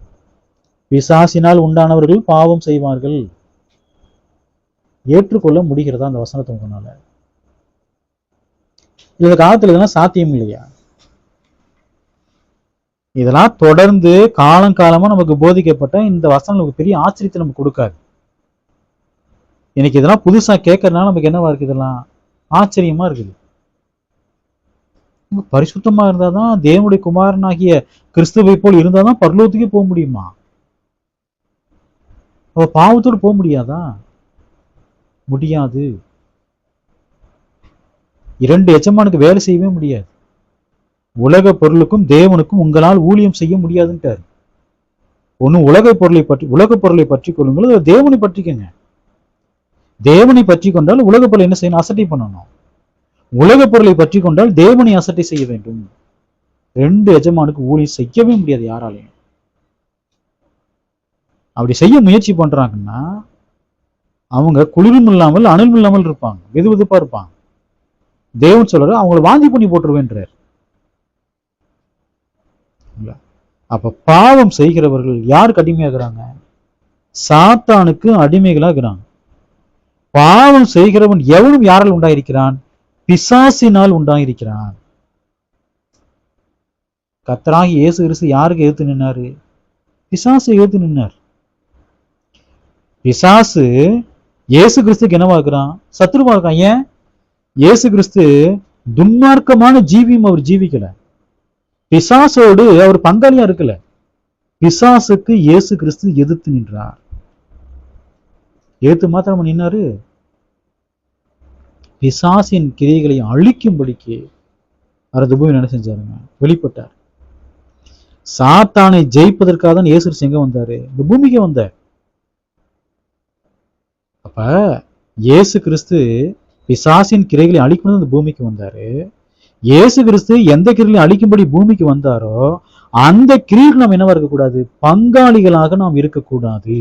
Speaker 1: பிசாசினால் உண்டானவர்கள் பாவம் செய்வார்கள். ஏற்றுக்கொள்ள முடிகிறதா அந்த வசனத்தை உங்களால? இந்த காலத்துல இதெல்லாம் சாத்தியம் இல்லையா? இதெல்லாம் தொடர்ந்து காலங்காலமா நமக்கு போதிக்கப்பட்ட இந்த வசனம் நமக்கு பெரிய ஆச்சரியத்தை நமக்கு கொடுக்காது. இன்னைக்கு இதெல்லாம் புதுசா கேட்கறதுனால நமக்கு என்னவா இருக்கு? இதெல்லாம் ஆச்சரியமா இருக்குது. பரிசுத்தமா இருந்தாதான், தேவனுடைய குமாரனாகிய கிறிஸ்துவை போல் இருந்தாதான் பரலோகத்துக்கே போக முடியுமா? அவ பாவத்தோடு போக முடியாதா? முடியாது. 2 எஜமானுக்கு வேலை செய்யவே முடியாது. உலக பொருளுக்கும் தேவனுக்கும் உங்களால் ஊழியம் செய்ய முடியாதுன்ட்டார். ஒன்னும் உலக பொருளை பற்றி கொள்ளுங்கள், தேவனை பற்றிக்கங்க. தேவனை பற்றி கொண்டால் உலக பொருளை என்ன செய்யணும்? அசட்டை பண்ணணும். உலக பொருளை பற்றி கொண்டால் தேவனை அசட்டை செய்ய வேண்டும். 2 எஜமானுக்கு ஊழியம் செய்யவே முடியாது யாராலையும். அப்படி செய்ய முயற்சி பண்றாங்கன்னா அவங்க குளிரும் இல்லாமல் அனலும் இல்லாமல் இருப்பாங்க, வெது வெதுப்பா இருப்பாங்க. தேவன் சொல்றாரு அவங்களை வாந்தி பண்ணி போட்டுருவேன்றார். அப்ப பாவம் செய்கிறவர்கள் யாருக்கு அடிமையாகிறாங்க? சாத்தானுக்கு அடிமைகளா இருக்கிறாங்க. பாவம் செய்கிறவன் எவனும் யாரால் உண்டாயிருக்கிறான்? பிசாசினால் உண்டாயிருக்கிறான். கர்த்தராகி இயேசு கிறிஸ்து யாருக்கு எதிர்த்து நின்னாரு? பிசாசு எதிர்த்து நின்னார். பிசாசு இயேசு கிறிஸ்துக்கு என்னவா இருக்கிறான்? சத்துருவா இருக்கான். ஏன்? இயேசு கிறிஸ்து துன்மார்க்கமான ஜீவியம் அவர் ஜீவிக்கல, பிசாசோடு அவர் பங்காளியா இருக்கல. பிசாசுக்கு இயேசு கிறிஸ்து எதிர்த்து நின்றார். எதிர்த்து மாத்திரம் நின்னாரு, பிசாசின் கிரியைகளை அழிக்கும்படிக்கு அவர் பூமியில் என்ன செஞ்சாருங்க? வெளிப்பட்டார். சாத்தானை ஜெயிப்பதற்காக தான் இயேசு கிறிஸ்து எங்க வந்தாரு? இந்த பூமிக்கு வந்தார். அப்ப இயேசு கிறிஸ்து பிசாசின் கிரைகளை அழிக்கணும் இந்த பூமிக்கு வந்தாரு. இயேசு கிறிஸ்து எந்த கிரைகளை அழிக்கும்படி பூமிக்கு வந்தாரோ அந்த கிரியில் நாம் என்னவா இருக்கக்கூடாது? பங்காளிகளாக நாம் இருக்கக்கூடாது.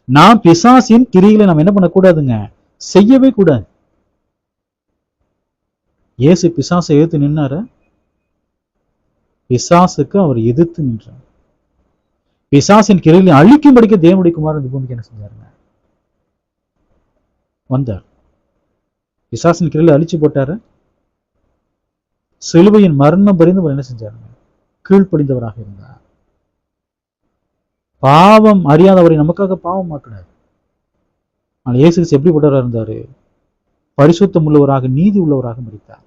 Speaker 1: நாம் பிசாசின் கிரிகளை நாம் என்ன பண்ணக்கூடாதுங்க? செய்யவே கூடாது. இயேசு பிசாசை எதிர்த்து நின்னாரு. பிசாசுக்கு அவர் எதிர்த்து நின்றார். பிசாசின் கிரிகளை அழிக்கும்படிக்க தேவனுடைய குமாரன் இந்த பூமிக்கு என்ன செஞ்சாருங்க? வந்தார். பிசாசின் கிரிகளை அழிச்சு போட்டாரு. சிலுவையின் மரணம் பரிந்து என்ன செஞ்சாருங்க? கீழ்ப்படிந்தவராக இருந்தார். பாவம் அறியாதவரை நமக்காக பாவம் ஆக்கினார். ஆனால் இயேசு கிறிஸ்து எப்படிப்பட்டவராக இருந்தாரு? பரிசுத்தம் உள்ளவராக, நீதி உள்ளவராக மரித்தார்.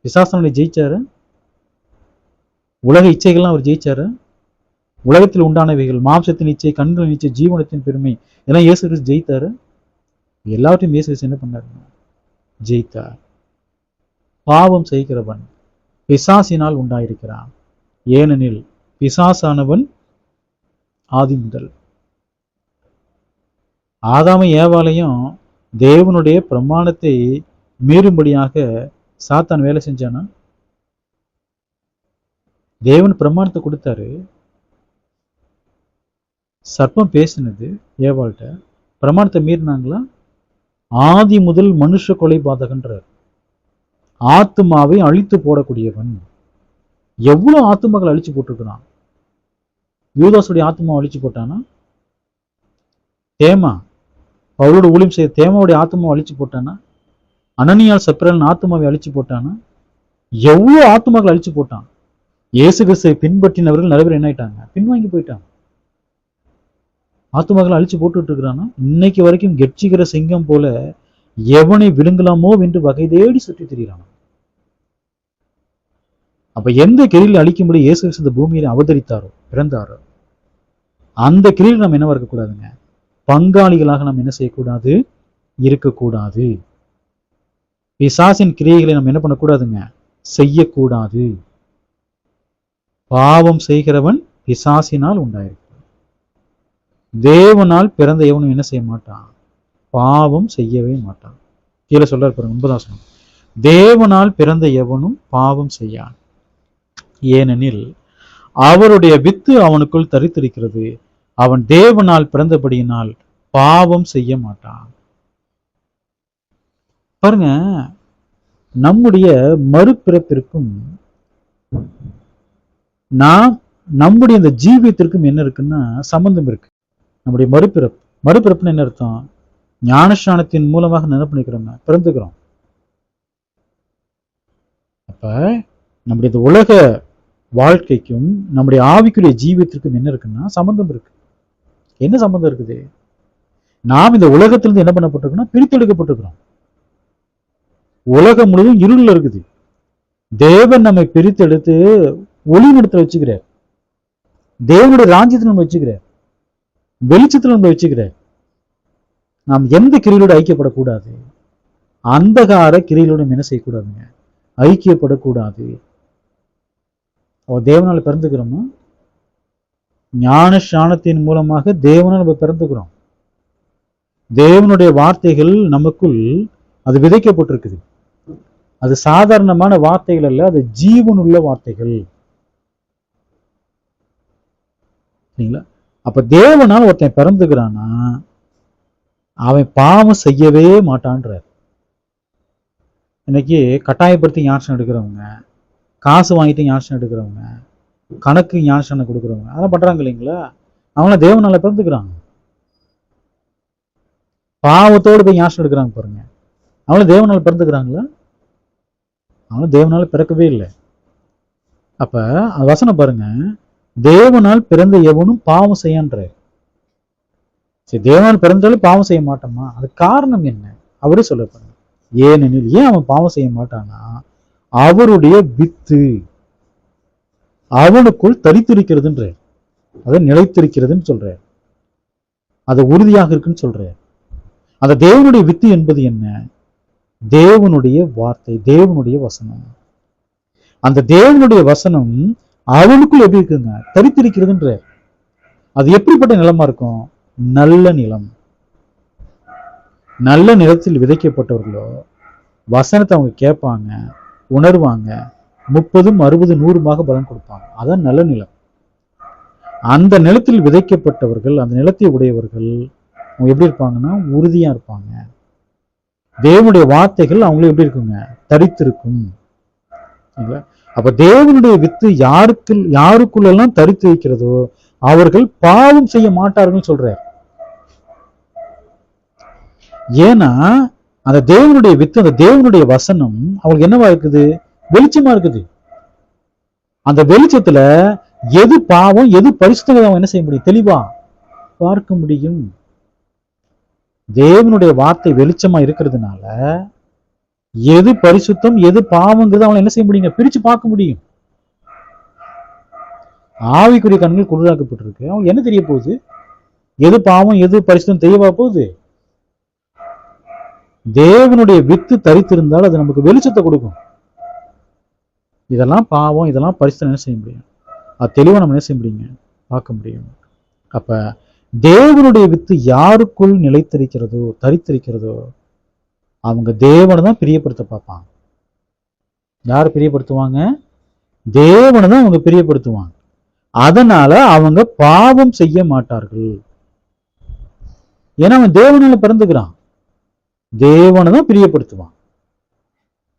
Speaker 1: பிசாசனை ஜெயிச்சாரு. உலக இச்சைகள்லாம் அவர் ஜெயிச்சாரு. உலகத்தில் உண்டானவைகள், மாம்சத்தின் இச்சை, கண்களின் இச்சை, ஜீவனத்தின் பெருமை, இதெல்லாம் இயேசு கிறிஸ்து ஜெயித்தாரு. எல்லாவற்றையும் இயேசு கிறிஸ்து என்ன பண்ணாரு? ஜெயித்தார். பாவம் செய்கிறவன் பிசாசினால் உண்டாயிருக்கிறான். ஏனெனில் பிசாசானவன் ஆதி முதல். ஆதாமை ஏவாளையும் தேவனுடைய பிரமாணத்தை மீறும்படியாக சாத்தான் வேலை செஞ்சானா? தேவன் பிரமாணத்தை கொடுத்தாரு. சர்ப்பம் பேசினது ஏவாள்கிட்ட. பிரமாணத்தை மீறினாங்களா? ஆதி முதல் மனுஷ கொலை பாதகன்றார். ஆத்துமாவை அழித்து போடக்கூடியவன். எவ்வளவு ஆத்துமாக்கள் அழிச்சு போட்டிருக்கிறான். யூதாசுடைய ஆத்துமாவை அழிச்சு போட்டானா? தேமா, அவளோட ஊழியம் செய்ய தேமாவுடைய ஆத்மாவை அழிச்சு போட்டானா? அனனியால் சப்பிரன் ஆத்மாவை அழிச்சு போட்டானா? எவ்வளவு ஆத்மாக்கள் அழிச்சு போட்டான். இயேசு கிறிஸ்துவை பின்பற்றினவர்கள் நிறைய பேர் என்ன ஆயிட்டாங்க? பின்வாங்கி போயிட்டாங்க. ஆத்மாக்களை அழிச்சு போட்டுட்டு இருக்கிறானா? இன்னைக்கு வரைக்கும் கெட்சிக்கிற சிங்கம் போல எவனை விழுங்கலாமோ என்று வகை தேடி சுற்றி திரிகிறான். அப்ப எந்த கிரியில் அழிக்கும்படி இயேசு கிறிஸ்து இந்த பூமியில அவதரித்தாரோ, பிறந்தாரோ, அந்த கிரியில் நாம் என்னவா இருக்கக்கூடாதுங்க? பங்காளிகளாக நாம் என்ன செய்யக்கூடாது? இருக்கக்கூடாது. பிசாசின் கிரியைகளை நாம் என்ன பண்ணக்கூடாதுங்க? செய்யக்கூடாது. பாவம் செய்கிறவன் பிசாசினால் உண்டாயிருக்கு. தேவனால் பிறந்த எவனும் என்ன செய்ய மாட்டான்? பாவம் செய்யவே மாட்டான். கீழே சொல்றாரு பாருங்க, 9ஆம் வசனம். தேவனால் பிறந்த எவனும் பாவம் செய்யான். ஏனெனில் அவருடைய வித்து அவனுக்குள் தரித்திருக்கிறது. அவன் தேவனால் பிறந்தபடியினால் பாவம் செய்ய மாட்டான். பாருங்க, நம்முடைய மறுபிறப்பிற்கும் நம்முடைய இந்த ஜீவியத்திற்கும் என்ன இருக்குன்னா சம்பந்தம் இருக்கு. நம்முடைய மறுபிறப்புன்னு என்ன அர்த்தம்? ஞானஸ்நானத்தின் மூலமாக என்ன பண்ணிக்கிறோங்க? பிறந்துக்கிறோம். அப்ப நம்முடைய உலக வாழ்க்கைக்கும் நம்முடைய ஆவிக்குரிய ஜீவியத்திற்கும் என்ன இருக்குன்னா சம்பந்தம் இருக்கு. என்ன சம்பந்தம் இருக்குது? நாம் இந்த உலகத்திலிருந்து என்ன பண்ணப்பட்டிருக்கோம்னா பிரித்தெடுக்கப்பட்டிருக்கிறோம். உலகம் முழுவதும் இருளில் இருக்குது. தேவன் நம்மை பிரித்தெடுத்து ஒளி நிறத்துல வச்சுக்கிறார். தேவனுடைய ராஜ்யத்தில் நம்ம வச்சுக்கிறார். வெளிச்சத்தில் நம்ம வச்சுக்கிறார். நாம் எந்த கிரியிலோடு ஐக்கியப்படக்கூடாது? அந்தகார கிரியிலோடு என்ன செய்யக்கூடாதுங்க? ஐக்கியப்படக்கூடாது. தேவனால் பிறந்துக்கிறோமா? ஞான ஸ்நானத்தின் மூலமாக தேவனால் நம்ம பிறந்துக்கிறோம். தேவனுடைய வார்த்தைகள் நமக்குள் அது விதைக்கப்பட்டிருக்குது. அது சாதாரணமான வார்த்தைகள் அல்ல, அது ஜீவனுள்ள வார்த்தைகள். சரிங்களா? அப்ப தேவனால் ஒருத்தன் பிறந்துக்கிறான்னா அவன் பாவம் செய்யவே மாட்டான்றார். இன்னைக்கு கட்டாயப்படுத்தி ஞானஸ்நானம் எடுக்கிறவங்க, காசு வாங்கிட்டு ஞானஸ்நானம் எடுக்கிறவங்க, கணக்கு ஞானஸ்நானம் கொடுக்குறவங்க அதெல்லாம் பண்றாங்க இல்லைங்களா? அவங்கள தேவனால பிறந்துக்கிறாங்க. பாவத்தோடு போய் ஞானஸ்நானம் எடுக்கிறாங்க பாருங்க, அவங்கள தேவனால பிறந்துக்கிறாங்களா? அவங்கள தேவனால பிறக்கவே இல்லை. அப்ப அந்த வசனம் பாருங்க, தேவனால் பிறந்த எவனும் பாவம் செய்யன்ற. சரி, தேவனால் பிறந்தாலும் பாவம் செய்ய மாட்டோமா? அது காரணம் என்ன? அவரே சொல்ல பாருங்க. ஏனெனில் ஏன் அவன் பாவம் செய்ய மாட்டான்னா, அவருடைய வித்து அவனுக்குள் தரித்திருக்கிறதுன்ற, அதை நிலைத்திருக்கிறதுன்னு சொல்ற, அது உறுதியாக இருக்குன்னு சொல்ற. அந்த தேவனுடைய வித்து என்பது என்ன? தேவனுடைய வார்த்தை, தேவனுடைய வசனம். அந்த தேவனுடைய வசனம் அவனுக்குள் எப்படி இருக்குங்க? தரித்திருக்கிறதுன்ற. அது எப்படிப்பட்ட நிலமா இருக்கும்? நல்ல நிலம். நல்ல நிலத்தில் விதைக்கப்பட்டவர்களோ வசனத்தை அவங்க கேட்பாங்க, உணர்வாங்க, 30, 60, 100 பலன் கொடுப்பாங்க. அதான் நல்ல நிலம். அந்த நிலத்தில் விதைக்கப்பட்டவர்கள், அந்த நிலத்தை உடையவர்கள் அவங்க எப்படி இருப்பாங்கன்னா உறுதியா இருப்பாங்க. தேவனுடைய வார்த்தைகள் அவங்களும் எப்படி இருக்குங்க? தரித்திருக்கும். அப்ப தேவனுடைய வித்து யாருக்குள்ளெல்லாம் தரித்து வைக்கிறதோ அவர்கள் பாவம் செய்ய மாட்டார்கள் சொல்றார். ஏன்னா அந்த தேவனுடைய வித்து, அந்த தேவனுடைய வசனம் அவங்களுக்கு என்னவா இருக்குது? வெளிச்சமா இருக்குது. அந்த வெளிச்சத்துல எது பாவம் எது பரிசுத்தம் அவங்க என்ன செய்ய முடியும்? தெளிவா பார்க்க முடியும். தேவனுடைய வார்த்தை வெளிச்சமா இருக்கிறதுனால எது பரிசுத்தம் எது பாவங்கிறது அவங்க என்ன செய்ய முடியுங்க? பிரிச்சு பார்க்க முடியும். ஆவிக்குரிய கண்கள் குருடாக்கப்பட்டிருக்கு. அவங்க என்ன தெரிய போகுது? எது பாவம் எது பரிசுத்தம் தெரியவா போகுது? தேவனுடைய வித்து தரித்திருந்தால் அது நமக்கு வெளிச்சத்தை கொடுக்கும். இதெல்லாம் பாவம் இதெல்லாம் பரிசுத்தம் என்ன செய்ய முடியும்? அது தெளிவா நம்ம என்ன செய்ய முடியுங்க? பார்க்க முடியும். அப்ப தேவனுடைய வித்து யாருக்குள் நிலைத்திருக்கிறதோ தரித்திருக்கிறதோ அவங்க தேவனை தான் பிரியப்படுத்த பார்ப்பாங்க. யாரை பிரியப்படுத்துவாங்க? தேவனை தான் அவங்க பிரியப்படுத்துவாங்க. அதனால அவங்க பாவம் செய்ய மாட்டார்கள். ஏன்னா அவன் தேவனால பிறந்துக்கிறான். தேவனை தான் பிரியப்படுத்துவான்.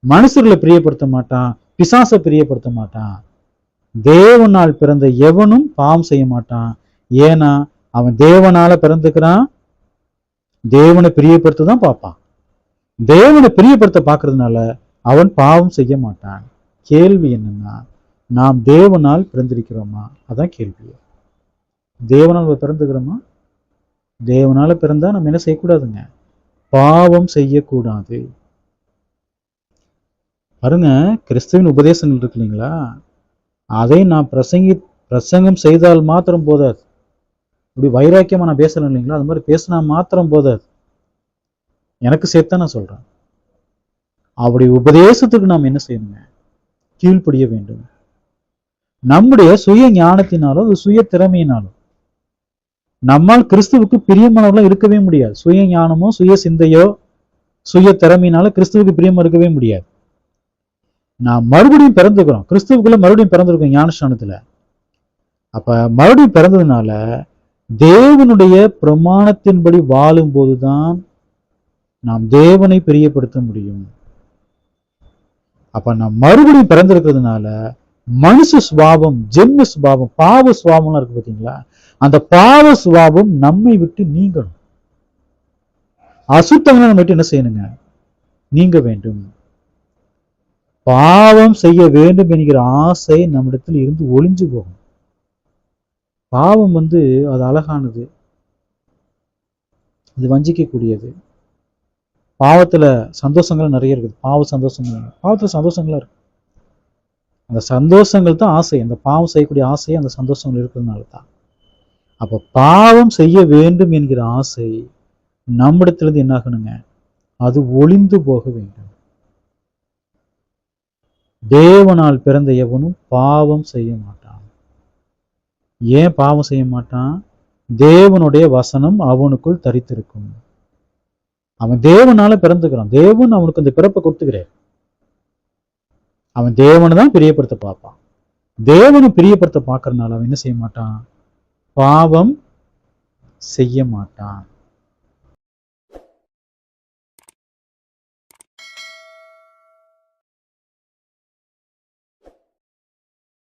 Speaker 1: மனுஷர்களை பிரியப்படுத்த மாட்டான், பிசாசை பிரியப்படுத்த மாட்டான். தேவனால் பிறந்த எவனும் பாவம் செய்ய மாட்டான். ஏன்னா அவன் தேவனால பிறந்துக்கிறான். தேவனை பிரியப்படுத்த தான் பார்ப்பான். தேவனை பிரியப்படுத்த பார்க்கறதுனால அவன் பாவம் செய்ய மாட்டான். கேள்வி என்னன்னா, நாம் தேவனால் பிறந்திருக்கிறோமா? அதான் கேள்வி. தேவனால் பிறந்துக்கிறோமா? தேவனால பிறந்தா நம்ம என்ன செய்யக்கூடாதுங்க? பாவம் செய்யக்கூடாது. பாருங்க, கிறிஸ்துவின் உபதேசங்கள் இருக்கு இல்லைங்களா, அதை நான் பிரசங்கம் செய்தால் மாத்திரம் போதாது. இப்படி வைராக்கியமா நான் பேசணும் இல்லைங்களா, அது மாதிரி பேசினா மாத்திரம் போதாது. எனக்கு சேர்த்தா நான் சொல்றேன், அவருடைய உபதேசத்துக்கு நாம் என்ன செய்யணுங்க? கீழ்ப்படிய வேண்டும். நம்முடைய சுய ஞானத்தினாலும் சுய திறமையினாலும் நம்மால் கிறிஸ்துவுக்கு பிரியமானவர்களாக இருக்கவே முடியாது. சுய ஞானமோ சுய சிந்தையோ சுய திறமையினால கிறிஸ்துவுக்கு பிரியமா இருக்கவே முடியாது. நான் மறுபடியும் பிறந்துக்கிறோம், கிறிஸ்துவுக்குள்ள மறுபடியும் பிறந்திருக்கோம் ஞானஸ்நானத்துல. அப்ப மறுபடியும் பிறந்ததுனால தேவனுடைய பிரமாணத்தின்படி வாழும் போதுதான் நாம் தேவனை பிரியப்படுத்த முடியும். அப்ப நாம் மறுபடியும் பிறந்திருக்கிறதுனால மனுஷ சுபாவம், ஜென்ம சுபாவம், பாவ சுபாவம்லாம் இருக்கு பார்த்தீங்களா, அந்த பாவ சுபாவம் நம்மை விட்டு நீங்கணும். அசுத்தங்களை நம்ம விட்டு என்ன செய்யணுங்க? நீங்க வேண்டும். பாவம் செய்ய வேண்டும் என்கிற ஆசை நம்மிடத்தில் இருந்து ஒளிஞ்சு போகும். பாவம் அது அழகானது, அது வஞ்சிக்கக்கூடியது. பாவத்துல சந்தோஷங்கள் நிறைய இருக்குது. பாவத்துல சந்தோஷங்களா இருக்கு. அந்த சந்தோஷங்கள் தான் ஆசை. அந்த பாவம் செய்யக்கூடிய ஆசை அந்த சந்தோஷங்கள் இருக்கிறதுனால தான். அப்ப பாவம் செய்ய வேண்டும் என்கிற ஆசை நம்மிடத்திலிருந்து என்ன ஆகணுங்க? அது ஒளிந்து போக வேண்டும். தேவனால் பிறந்த எவனும் பாவம் செய்ய மாட்டான். ஏன் பாவம் செய்ய மாட்டான்? தேவனுடைய வசனம் அவனுக்குள் தரித்திருக்கும். அவன் தேவனால பிறந்துக்கிறான். தேவன் அவனுக்கு அந்த பிறப்பை கொடுத்துக்கிறார். அவன் தேவனை தான் பிரியப்படுத்த பார்ப்பான். தேவனை பிரியப்படுத்த பார்க்கறதுனால அவன் என்ன செய்ய மாட்டான்? பாவம் செய்ய மாட்டான்.